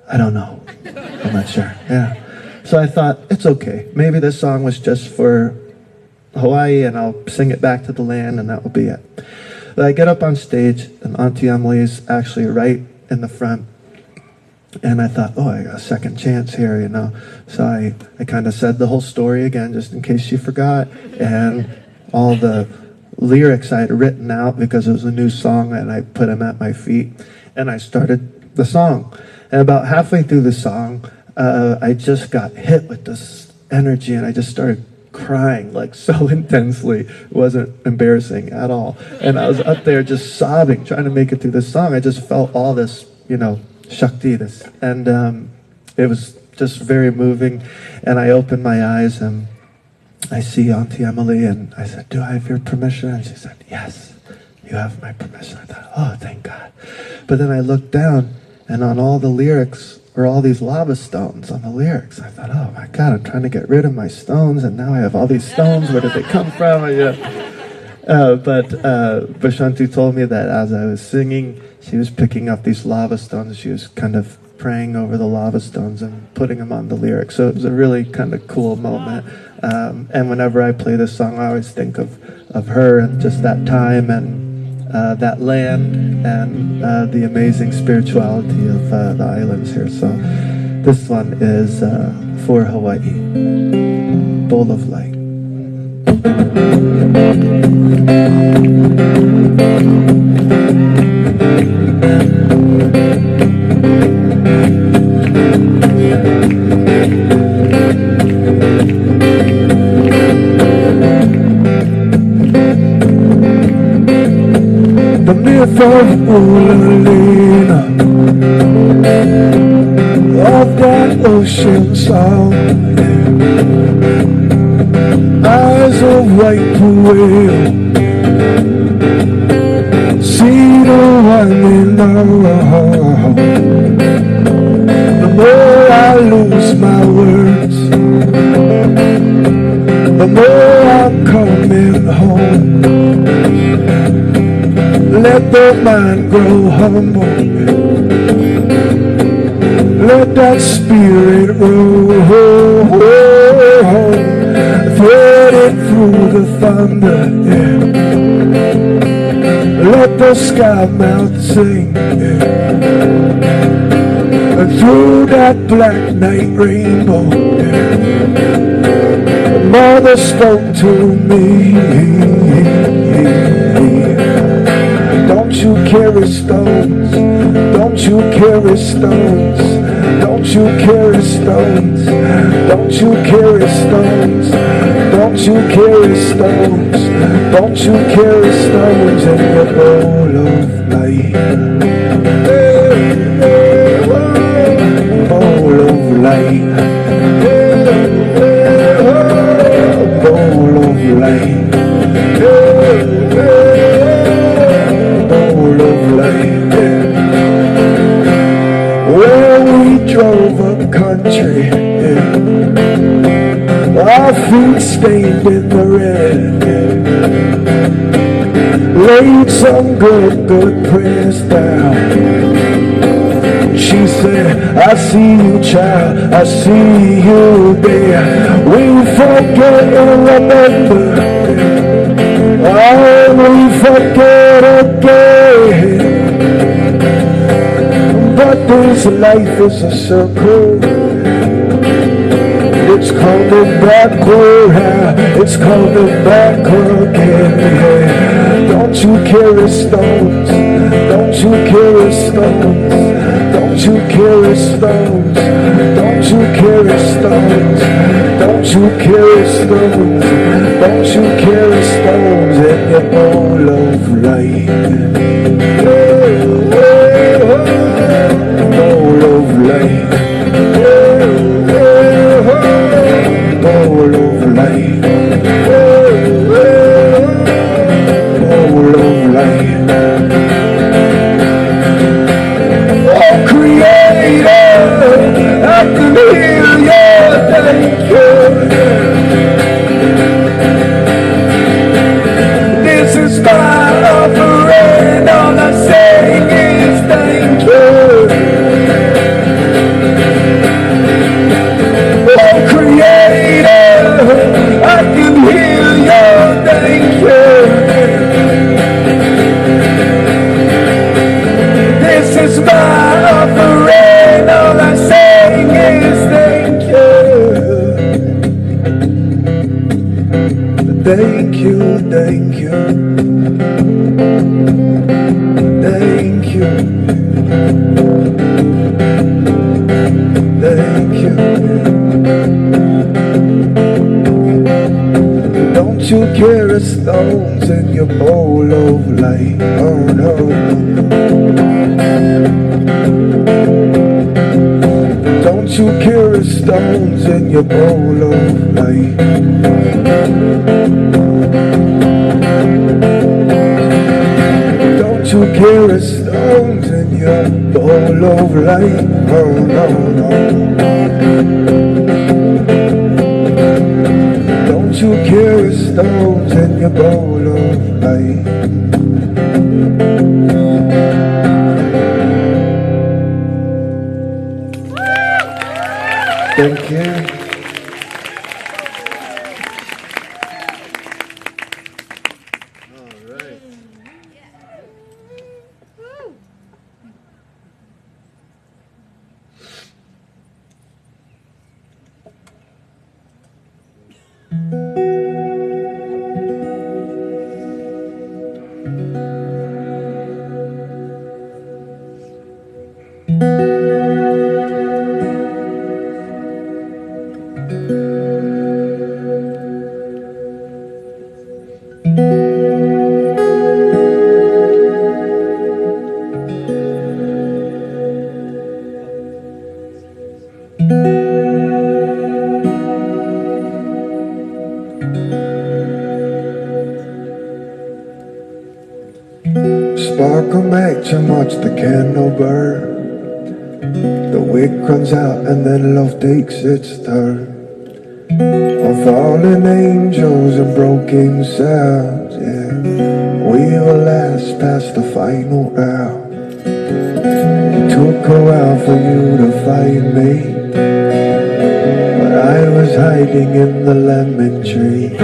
I don't know. I'm not sure. Yeah. So I thought, it's okay. Maybe this song was just for Hawaii, and I'll sing it back to the land, and that will be it. But I get up on stage, and Auntie Emily's actually right in the front. And I thought, oh, I got a second chance here, you know. So I kind of said the whole story again, just in case she forgot. And all the lyrics I had written out because it was a new song, and I put them at my feet, and I started the song. And about halfway through the song, I just got hit with this energy, and I just started crying like so intensely. It wasn't embarrassing at all. And I was up there just sobbing, trying to make it through this song. I just felt all this, you know, Shakti, this. And it was just very moving. And I opened my eyes and I see Auntie Emily, and I said, do I have your permission? And she said, yes, you have my permission. I thought, oh, thank God. But then I looked down, and on all the lyrics were all these lava stones on the lyrics. I thought, oh my God, I'm trying to get rid of my stones, and now I have all these stones. Where did they come from? But Bashanti told me that as I was singing, she was picking up these lava stones. She was kind of praying over the lava stones and putting them on the lyrics. So it was a really kind of cool moment. And whenever I play this song, I always think of her and just that time and that land and the amazing spirituality of the islands here. So this one is for Hawaii, Bowl of Light. The myth of Ulalina, of that ocean sound, eyes of white whale, see the one in our heart. The more I lose my words, the more I'm coming home. Let the mind grow humble, let that spirit roll, thread it through the thunder, yeah. Let the sky mouth sing, yeah. And through that black night rainbow, yeah. Mother spoke to me. Don't you carry stones, don't you carry stones, don't you carry stones, don't you carry stones, don't you carry stones, don't you carry stones in your bowl of light. Bowl of light. Bowl of light. Where we drove a country, yeah. Our feet stained in the red, yeah. Laid some good prayers down. She said, I see you, child, I see you there. We forget and remember, oh, we forget again. But this life is a circle. It's coming back around. It's coming back again. Yeah. Don't you carry stones. Don't you carry stones. Don't you carry stones. Don't you carry stones. Don't you carry stones. Don't you carry stones in your bowl of light. Bowl of light. Bowl of light. Bowl of light. Oh, Creator, I can hear your thank you. This is my offering, all I say is thank you. Oh, Creator, I can hear your thank you. This is my offering, all I say is thank you. Thank you, thank you. Thank you. Thank you. Don't you carry stones in your bowl of light. Oh no. Don't you carry stones in your bowl of light. Don't you carry stones in your bowl of light. Oh no, no. Don't you carry stones in your bowl of light. Thank you. Sparkle match and watch the candle burn. The wick runs out and then love takes its turn. On fallen angels and broken sounds, yeah. We will last past the final round. It took a while for you to find me, but I was hiding in the lemon tree.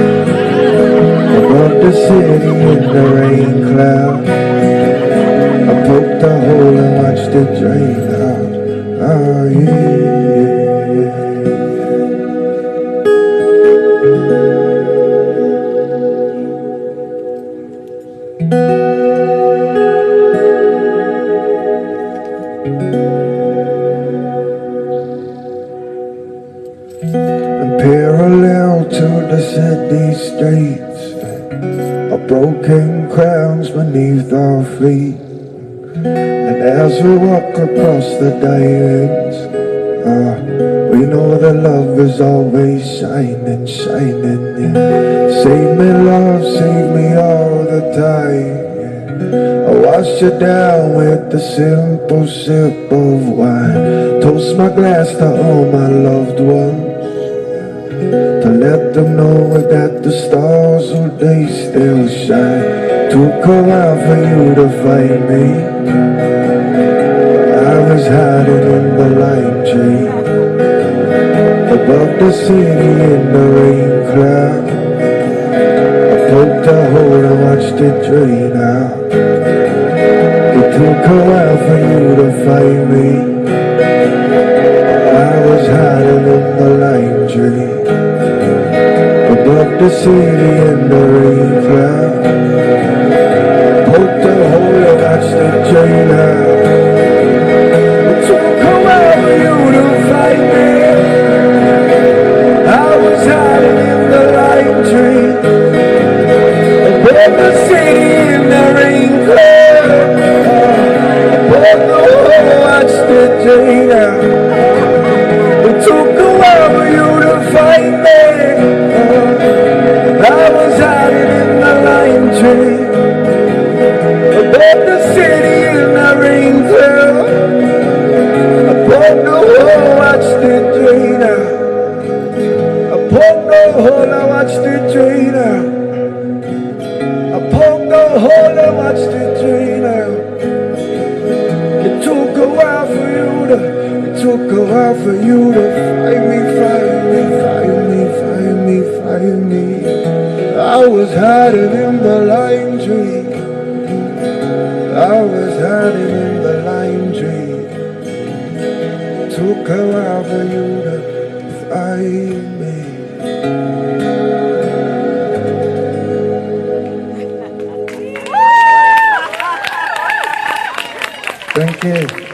Above the city in the rain cloud, I poked a hole and watched it drain out. Oh yeah. And parallel to the city streets are broken crowns beneath our feet. And as we walk across the diamonds, we know that love is always shining, shining, yeah. Save me, love, save me all the time, yeah. I wash you down with the simple sip of wine. Toast my glass to all my loved ones, to let them know that the stars, oh, they still shine. Took a while for you to find me. I was hiding in the lime tree, above the city in the rain cloud. I poked a hole and watched it drain out. It took a while for you to find me. I was hiding in the lime tree, above the city in the rain cloud. Poked a hole and watched it drain out. It took a while for you to find me. I was hiding in the lime tree, above the city in the rain cloud. Poked the hole and watched it drain out. It took a while for you to find me. I was hiding in the lime tree, above the city in the rain cloud. I poked the hole, watched it drain out. I poked the hole, I watched it drain out. I poked the hole and watched it drain out. It took a while for you to, it took a while for you to find me, find me, find me, find me, find me. I was hiding in the lime tree. I was hiding in the lime tree. Took a while for you to find me. Thank you.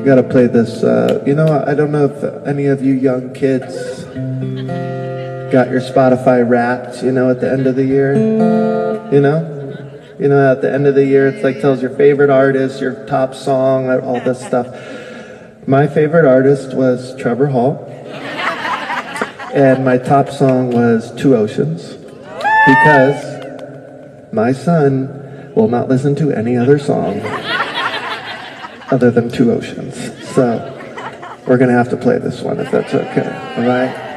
Gotta play this. I don't know if any of you young kids got your Spotify Wrapped. At the end of the year. At the end of the year, it's like tells your favorite artist, your top song, all this stuff. My favorite artist was Trevor Hall, and my top song was Two Oceans, because my son will not listen to any other song other than Two Oceans. So we're going to have to play this one if that's okay. All right?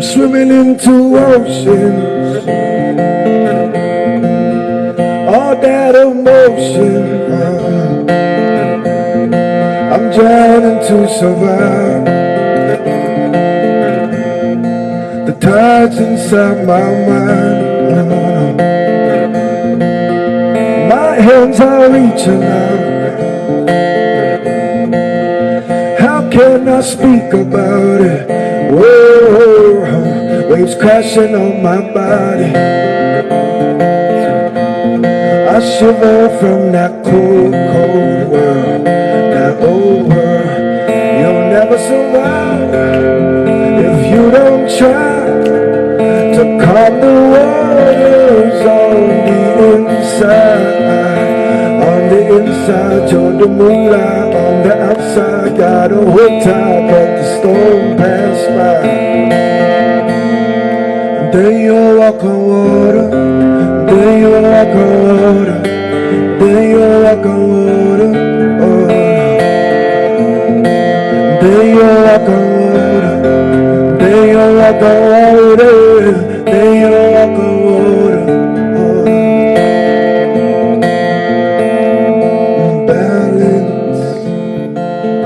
Swimming into oceans, all that emotion, I'm drowning to survive. The tides inside my mind, my hands are reaching out. How can I speak about it? Whoa, waves crashing on my body. I shiver from that cold, cold world, that old world. You'll never survive if you don't try to calm the waters on the inside. On the inside, you're the moonlight. On the outside, gotta hold tight, let the storm pass by. Then you walk on water, then you walk on water, then you walk on water, oh. Then you walk on water, then you walk on water, then you walk on water, oh. Balance,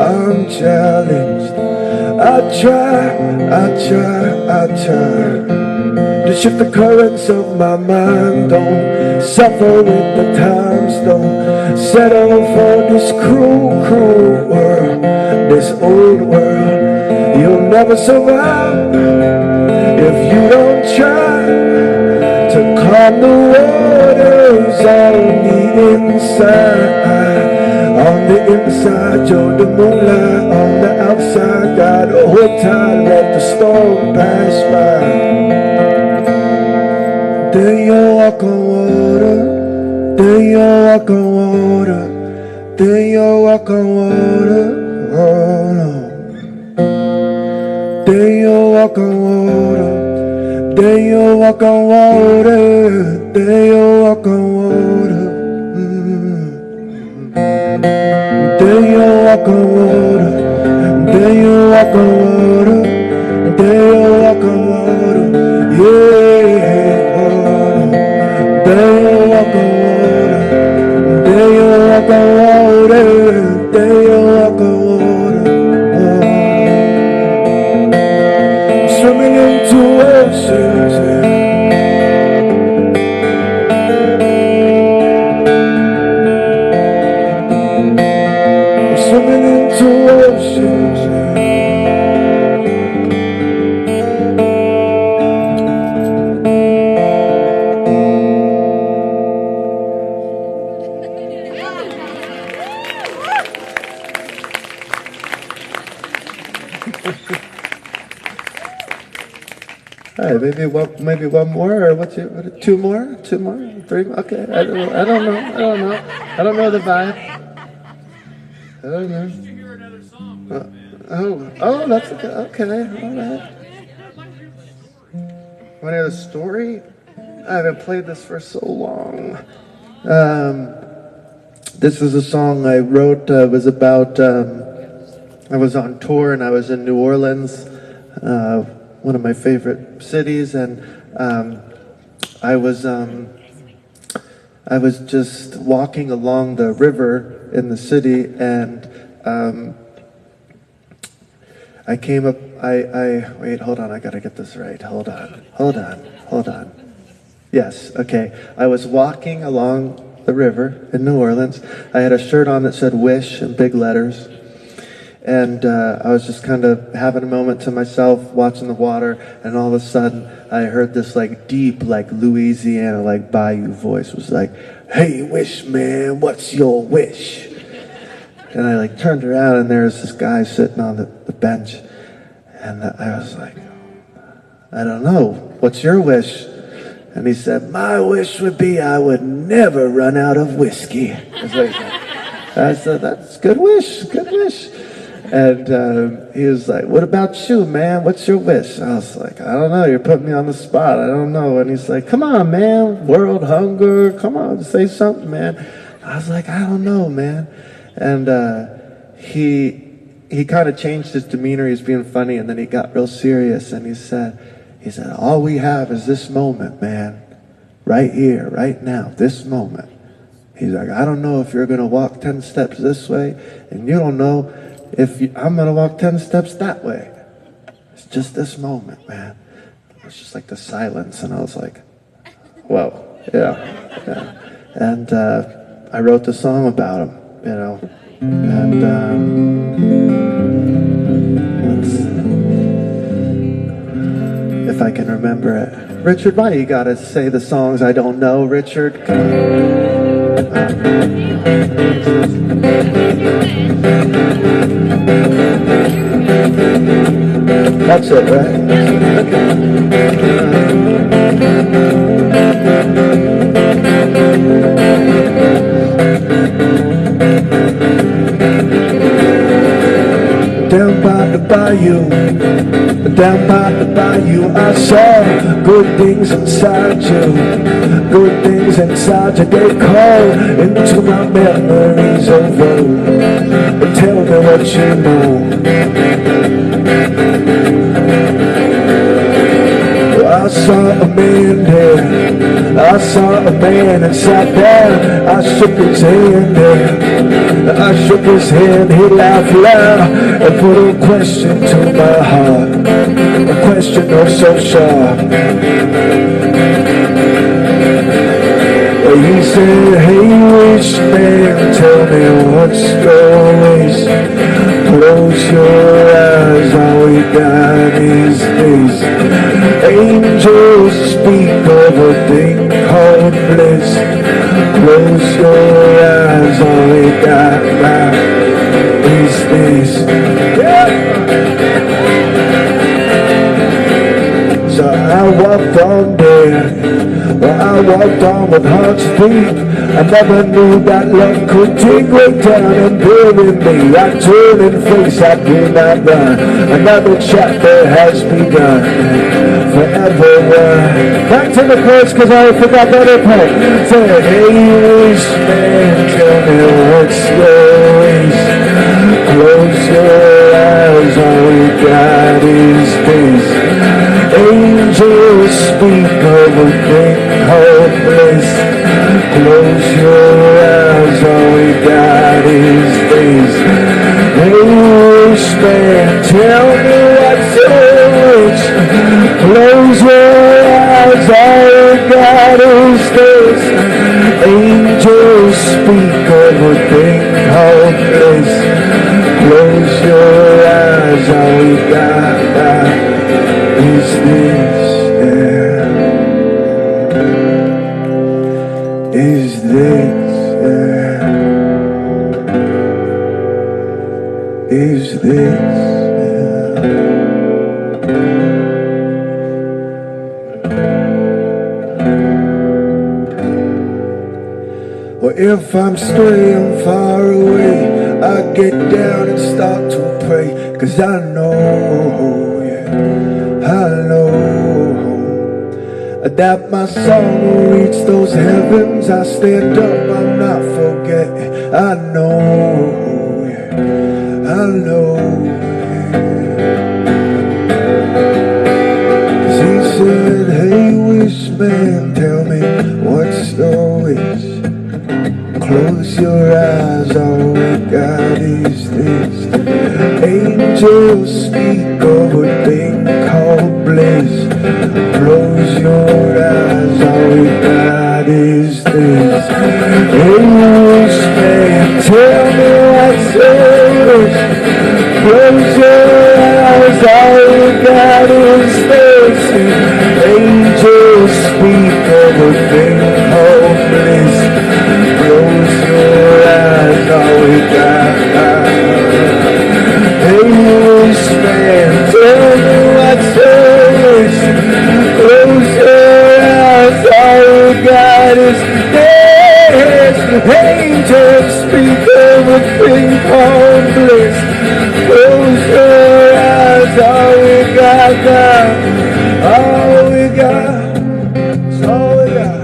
I'm challenged. I try to shift the currents of my mind. Don't suffer with the times. Don't settle for this cruel, cruel world, this old world. You'll never survive if you don't try to calm the waters on the inside. On the inside, you're the moonlight. On the outside, gotta hold tight, let the storm pass by. Then you walk on water, then you walk on water, then you walk on water, oh no. Then you walk on water, then you walk on water, then you walk on water. Then you walk on water, then you walk on water, then you walk on water, yeah. Then you walk on water, then you walk on water, then you walk on water, oh. Swimming into oceans, yeah. Swimming into oceans, yeah. All right, maybe one more, or two more, three more? Okay, I don't know the vibe. I don't know. Oh, that's okay, all right. Want to hear the story? I haven't played this for so long. This is a song I wrote. Was about. I was on tour and I was in New Orleans, one of my favorite cities, and I was just walking along the river in the city, and I came up. Wait, hold on. I gotta get this right. Hold on. Yes, okay. I was walking along the river in New Orleans. I had a shirt on that said "Wish" in big letters. And I was just kind of having a moment to myself, watching the water, and all of a sudden I heard this like deep, like Louisiana, like bayou voice. It was like, "Hey, wish man, what's your wish?" And I like turned around and there was this guy sitting on the bench. And I was like, "I don't know, what's your wish?" And he said, "My wish would be I would never run out of whiskey." I said, "That's a good wish, good wish." And he was like, "What about you, man? What's your wish?" I was like, "I don't know. You're putting me on the spot. I don't know." And he's like, "Come on, man. World hunger. Come on, say something, man." I was like, "I don't know, man." And he kind of changed his demeanor. He was being funny, and then he got real serious. And he said, "All we have is this moment, man. Right here, right now, this moment." He's like, "I don't know if you're going to walk 10 steps this way, and you don't know if I'm going to walk 10 steps that way. It's just this moment, man." It's just like the silence, and I was like, whoa, yeah. And I wrote the song about him, you know. And if I can remember it. Richard, why you got to say the songs I don't know, Richard? Come on. That's it, right? Down by the bayou, down by the bayou, I saw good things inside you, good things inside you. They call into my memories of old. Tell me what you know. I saw a man there, I saw a man and sat there. I shook his hand there, I shook his hand. He laughed loud and put a question to my heart, a question oh so sharp. He said, "Hey rich man, tell me what's your wish? Close your eyes, all we got is this. Angels speak of a thing called bliss. Close your eyes, all we got now is this." Yeah. So I walked on there, well I walked on with hearts deep. I never knew that love could dig way down and bury me. I turn and face, I do not run. Another chapter has begun. Forever one. Back to the chorus cause I forgot the other part. Say, "Hey wish man, tell me what's your wish? Close your eyes, all we got is this. Angels speak of a thing called bliss. Close your eyes, all we got is this. Hey wish man, tell me what's your wish? Close your eyes, all we got is this. Angels speak of a thing called bliss. Close your eyes, all we got is this. Yeah. Is this. Yeah. Is this. Well, if I'm straying far away, I get down and start to pray. Cause I know, yeah, I know that my song will reach those heavens. I stand up, I'm not forgetting. I know, yeah, I know, yeah. Cause he said, "Hey wish man, tell me what's your wish? Close your eyes, all we got is this. Angels speak of a thing called bliss. Close your eyes, all we got God is this? English man, tell me what's this? Close your eyes, all we got is this. Angels speak of a thing hopeless. Close your eyes, all we got. English man, tell me what's this? Close your eyes, all we got is this. Angels speak of a thing called bliss. Close your eyes, all we got, all we got, it's all we got.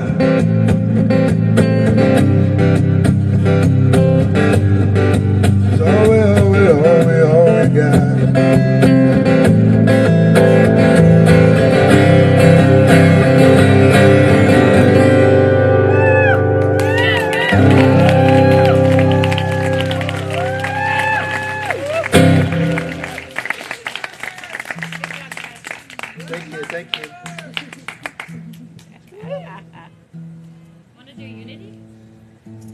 It's all we got. Thank you. Want to do Unity?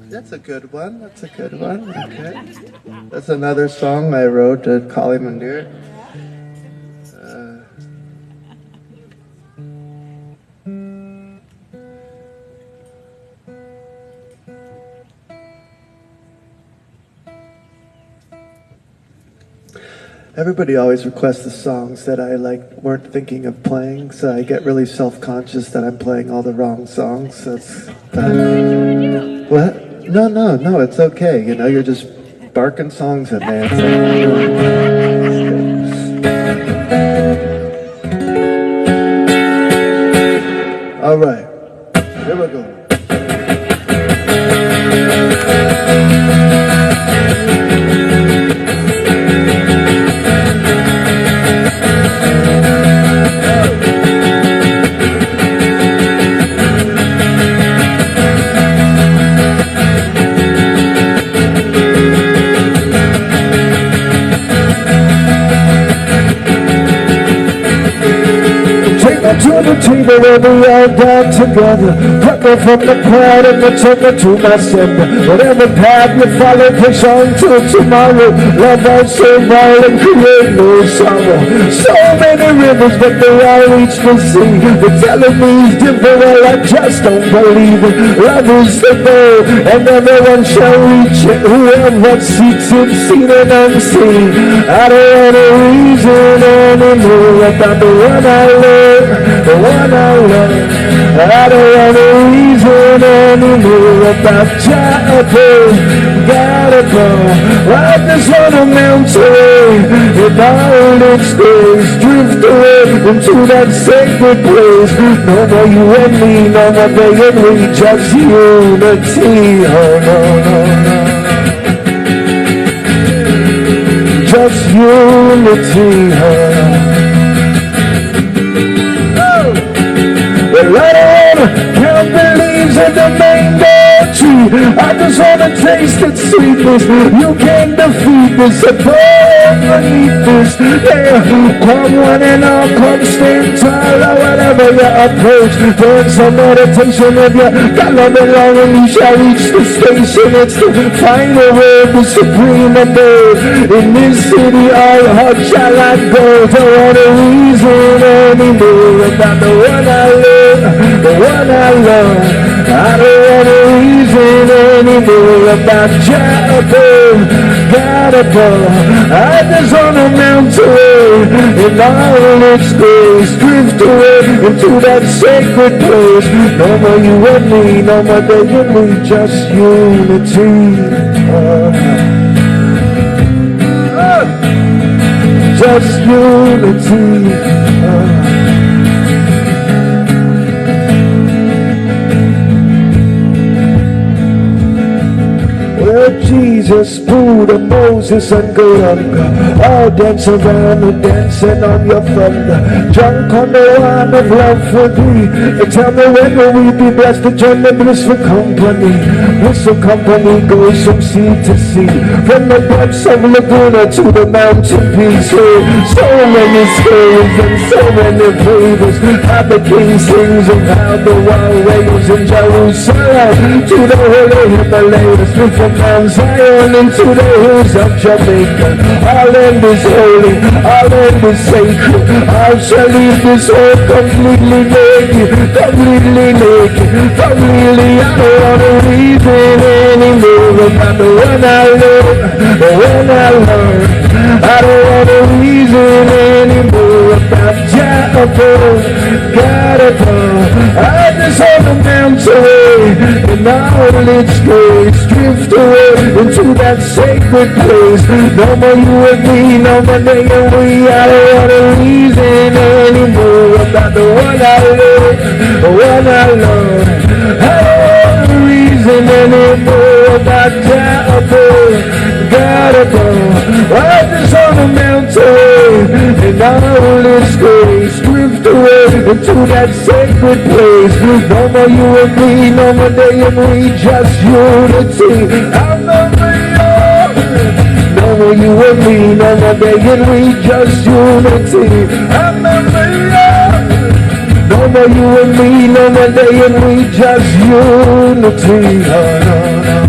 That's a good one. That's a good one. Okay. That's another song I wrote at Kali Mandir. Everybody always requests the songs that I weren't thinking of playing, so I get really self-conscious that I'm playing all the wrong songs. That's what? No, it's okay. You know, you're just barking songs at me. All right, here we go. To the table where we all dine together. Pluck me from the crowd and return me to my sender. Whatever path you follow, push on till tomorrow. Love all survive and create no sorrow. So many rivers, but they all reach the sea. They're telling me it's different, well I just don't believe it. Love is the goal, and everyone shall reach it. Whoever seeks it, seen and unseen. I don't want to reason anymore about the one I love. The one I love, I don't want to reason anymore about gotta go. I just want to melt away in all its days, drift away into that sacred place. No more you and me, no more they and we, just unity. Oh no, just unity. Right on, count the leaves of the mango tree. I just wanna taste its sweetness. You can't defeat this, above beneath this. Yeah, come one and all, come stand tall or whatever your approach. Doing some meditation if you got love it long and you shall reach the station. It's the final word, the supreme abode. In this city, all heart shall I go. Don't wanna reason anymore about the one I love. The one I love, I don't want to reason anymore about gotta go. I just want to melt away in all its days, drift away into that sacred place. No more you and me, no more they and me, just unity. Just unity. Well, Jesus Jesus, Buddha, Moses, and Gauranga, all dance around and dancing on your thunder. Drunk on the wine of love for thee. And tell me when will we be blessed to join the blissful company? Blissful company goes from sea to sea, from the depths of Laguna to the mountain peaks. So many stories and so many flavors. How the king sings of how the wild waves in Jerusalem to the holy Himalayas, from Mount Zion into the hills of Jamaica. Our land is holy, our land is sacred. I shall leave this world completely naked, completely naked, completely. I don't want to reason anymore about the one I love, the one I love. I don't want to reason anymore about Jehovah, God above. I just hold the mountain away, and all its grace drift away into that sacred place. No more you and me, no more they and we. I don't want to reason anymore about the one I love, the one I love. I don't want to reason anymore about Jehovah, God above. I just on the mountain, and all its grace drift away into that sacred place. No more you and me, no more they and we, just unity. I'm no more you and me, no more they and we, just unity. I'm no more you and me, no more they and we, just unity. Oh, no, no.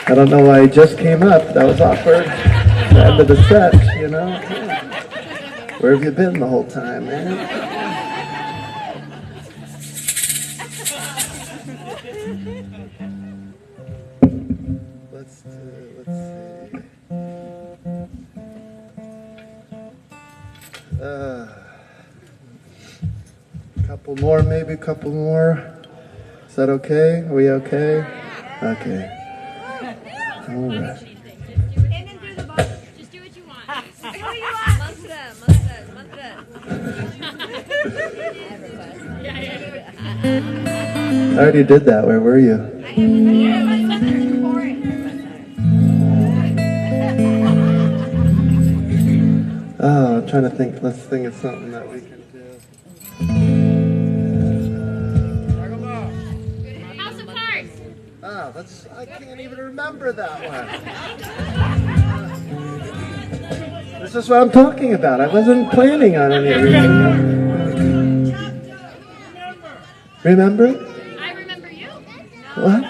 I don't know why he just came up. That was awkward. The end of the set, you know. Where have you been the whole time, man? Let's see. Couple more, maybe a couple more. Is that okay? Are we okay? Okay. All right. Just do what you want. I already did that. Where were you? Oh, I'm trying to think. Let's think of something that we can do. House of Cards. Oh, I can't even remember that one. This is what I'm talking about. I wasn't planning on any of it. Remember? I remember you. What?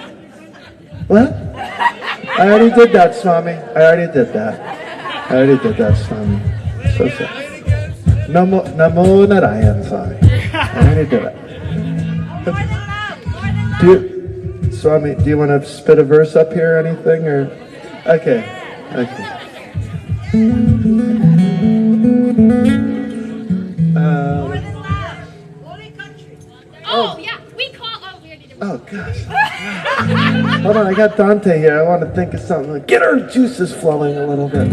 What? I already did that, Swami. I already did that, Swami. So sad. Namo Narayan, Swami. I already did it. Swami, do you want to spit a verse up here or anything? Or okay. Yeah, we call. Oh, we already did. Oh gosh. Hold on, I got Dante here. I want to think of something. Get our juices flowing a little bit.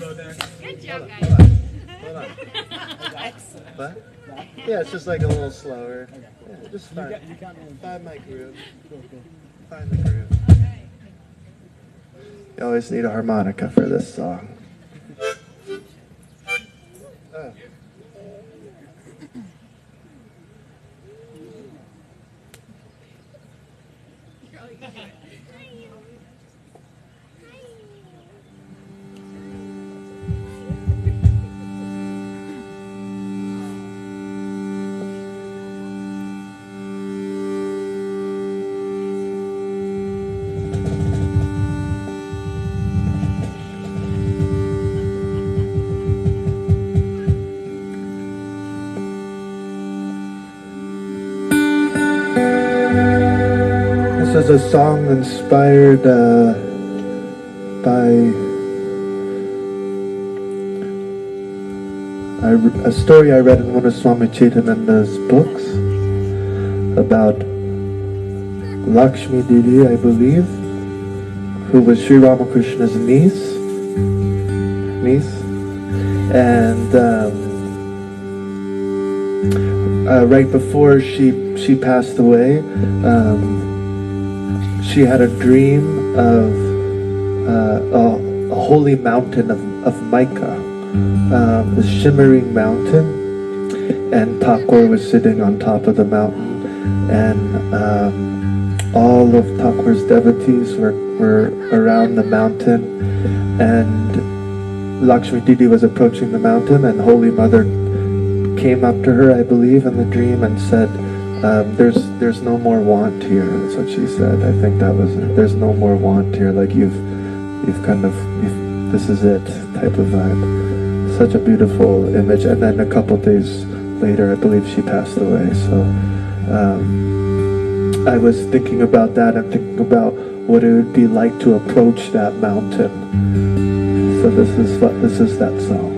Good job, guys. Hold on. What? Yeah, it's just like a little slower. Yeah, just find my groove. Find the groove. You always need a harmonica for this song. Oh. This is a song inspired by a story I read in one of Swami Chaitananda's books about Lakshmi Didi, I believe, who was Sri Ramakrishna's niece, and right before she passed away, she had a dream of a holy mountain of mica, a shimmering mountain, and Thakur was sitting on top of the mountain, and all of Thakur's devotees were around the mountain, and Lakshmi Didi was approaching the mountain, and Holy Mother came up to her, I believe, in the dream and said, there's no more want here. That's what she said. I think that was it. There's no more want here. Like you've this is it type of vibe. Such a beautiful image. And then a couple days later, I believe she passed away. So I was thinking about that and thinking about what it would be like to approach that mountain. So this is that song.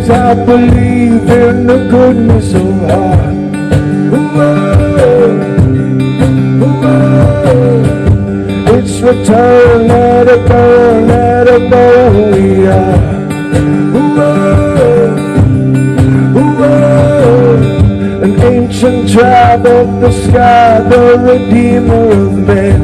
I believe in the goodness of heart. It's return, let it burn, we are. An ancient tribe of the sky, the redeemer of men.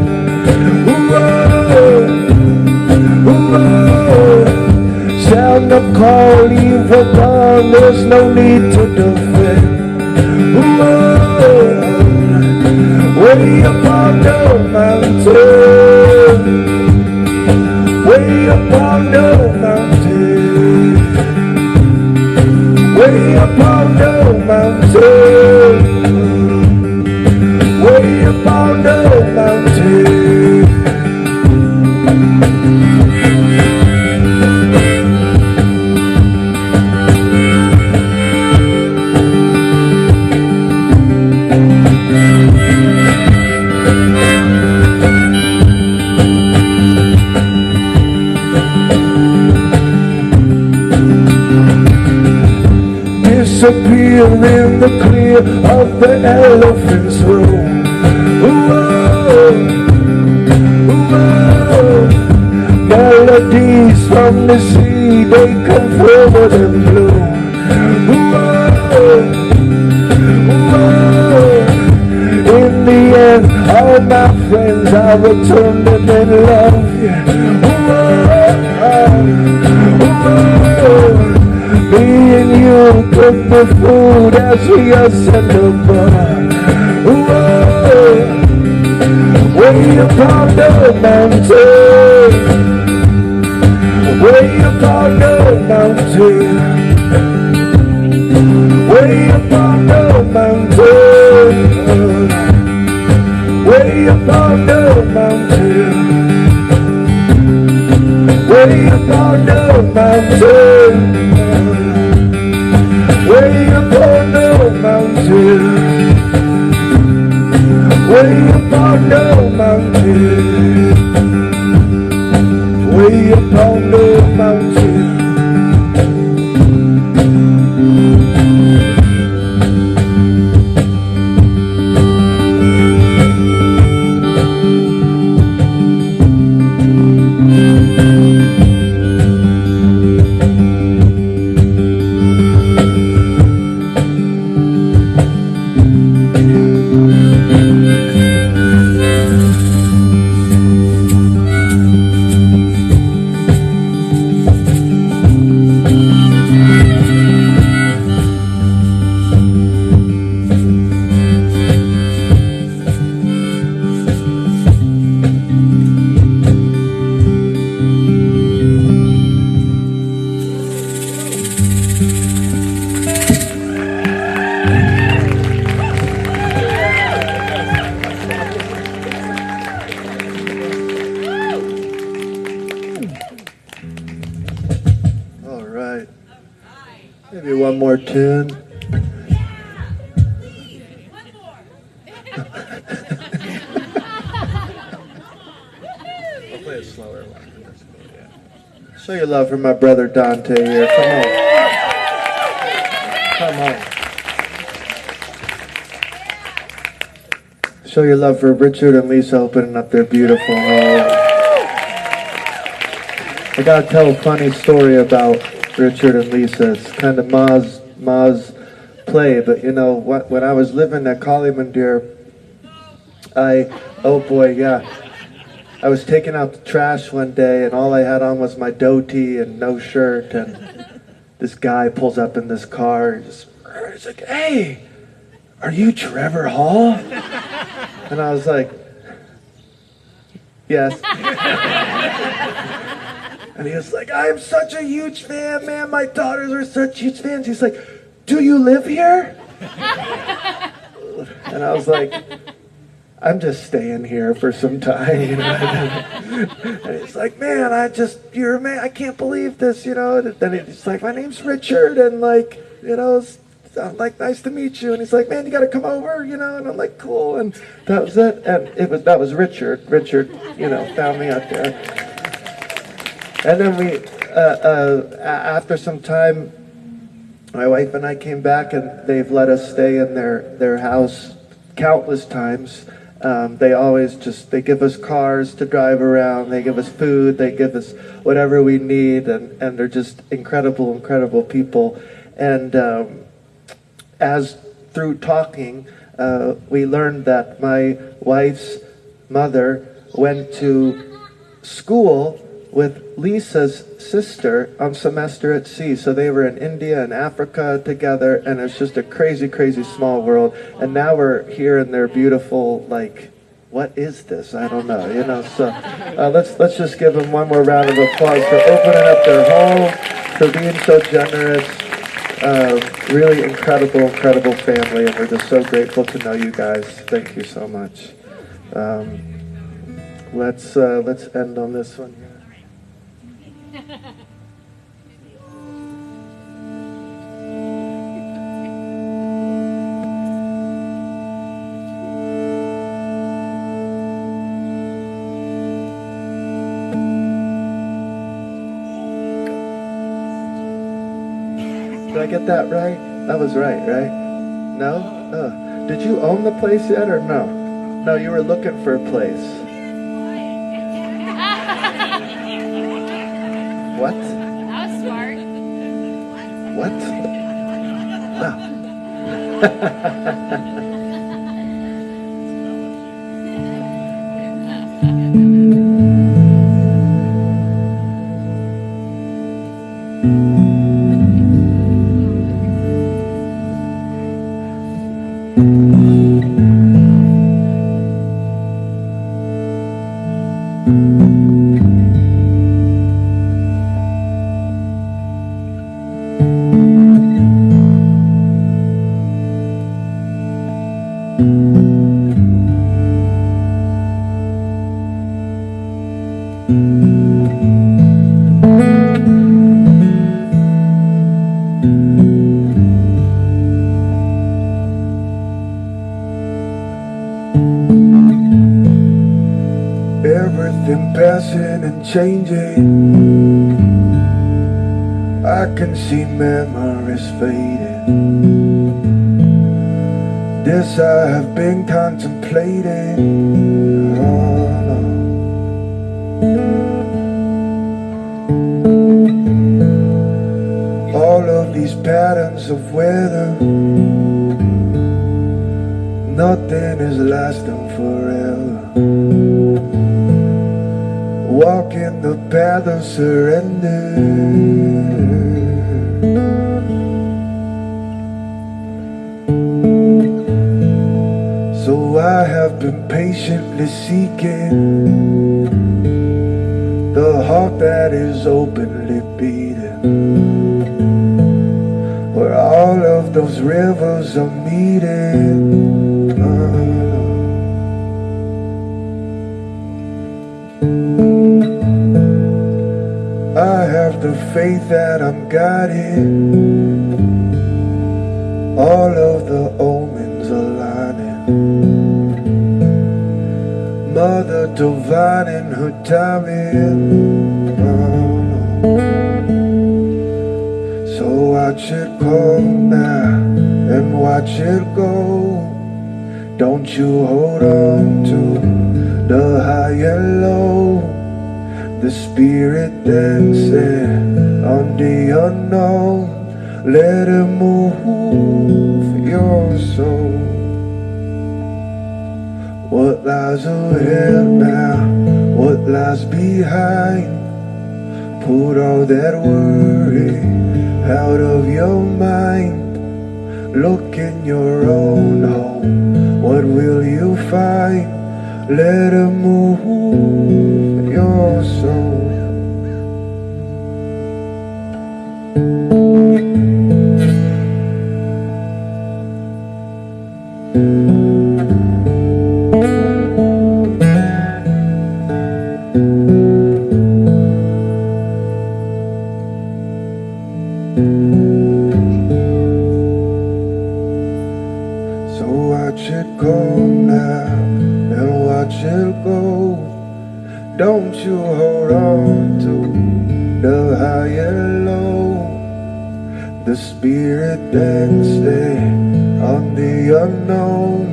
Sound the call, leave her gone, there's no need to defend. Way up on the mountain, way up on the mountain, way up on the mountain, way up on the mountain. Disappear in the clear of the elephant's room. Melodies from the sea, they come forward and bloom. In the end, all my friends, I return them in love. Me and you cook the food as we ascend above. Whoa, way upon the mountain, way upon the mountain, way upon the mountain, way upon the mountain, way upon the mountain, way upon the mountain, way upon the mountain, way upon the mountain. All right. Maybe one more tune. I'll play a slower one. Show your love for my brother Dante here. Come on. Come on. Show your love for Richard and Lisa opening up their beautiful home. I gotta tell a funny story about Richard and Lisa. It's kind of Ma's play, but you know what? When I was living at Mandir, oh boy, yeah. I was taking out the trash one day, and all I had on was my dhoti and no shirt, and this guy pulls up in this car, and he's like, "Hey, are you Trevor Hall?" And I was like, "Yes." And he was like, "I am such a huge fan, man. My daughters are such huge fans." He's like, "Do you live here?" And I was like, "I'm just staying here for some time, you know." And he's like, "Man, you're a man. I can't believe this, you know." And then he's like, "My name's Richard, and like, you know, I'm like, nice to meet you." And he's like, "Man, you got to come over, you know." And I'm like, "Cool." And that was it. And that was Richard. Richard, you know, found me out there. And then after some time, my wife and I came back, and they've let us stay in their house countless times. They give us cars to drive around, they give us food, they give us whatever we need, and they're just incredible people. And as through talking, we learned that my wife's mother went to school with Lisa's sister on semester at sea. So they were in India and Africa together, and it's just a crazy small world. And now we're here in their beautiful, like, what is this? I don't know, you know. So let's just give them one more round of applause for opening up their home, for being so generous. Really incredible family, and we're just so grateful to know you guys. Thank you so much. Let's end on this one. Did I get that right? That was right? No? Did you own the place yet or no? No, you were looking for a place. What? That was smart. What? Everything passing and changing, I can see memories fading. This I have been contemplating. Oh, no. All of these patterns of weather, nothing is lasting forever. Walking the path of surrender. So I have been patiently seeking the heart that is openly beating, where all of those rivers are meeting. I have the faith that I'm guided, all of the omens aligning, Mother Divine in her timing. So watch it come now and watch it go. Don't you hold on to the high and low, the spirit dancing on the unknown. Let it move your soul. What lies ahead now, what lies behind? Put all that worry out of your mind. Look in your own home, what will you find? Let it move your soul. So watch it come now and watch it go. Don't you hold on to the high and low, the spirit dancing on the unknown.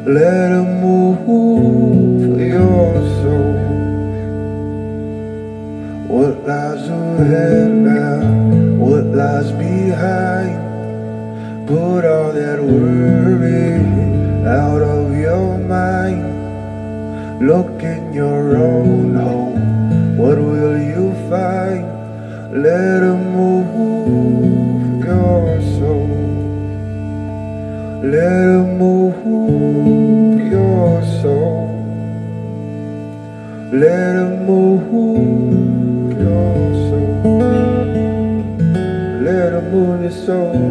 Let it move your soul. What lies ahead now, what lies behind? Put all that worry out of your mind. Look in your own home, what will you find? Let it move your soul. Let it move your soul. Let it move your soul. Let it move your soul.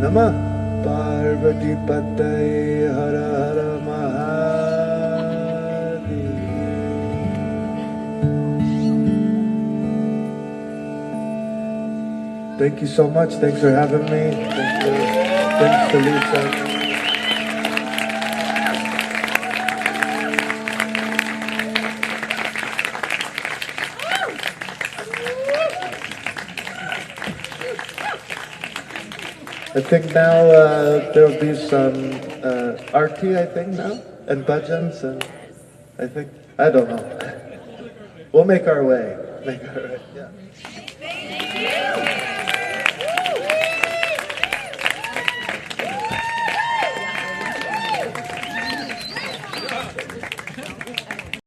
Namah Parvati Patay Hara Hara Mahadev. Thank you so much. Thanks for having me. Thanks to Lisa. I think now there'll be some arti, I think now, and bhajans, and I think, I don't know. We'll make our way. Yeah. Thank you.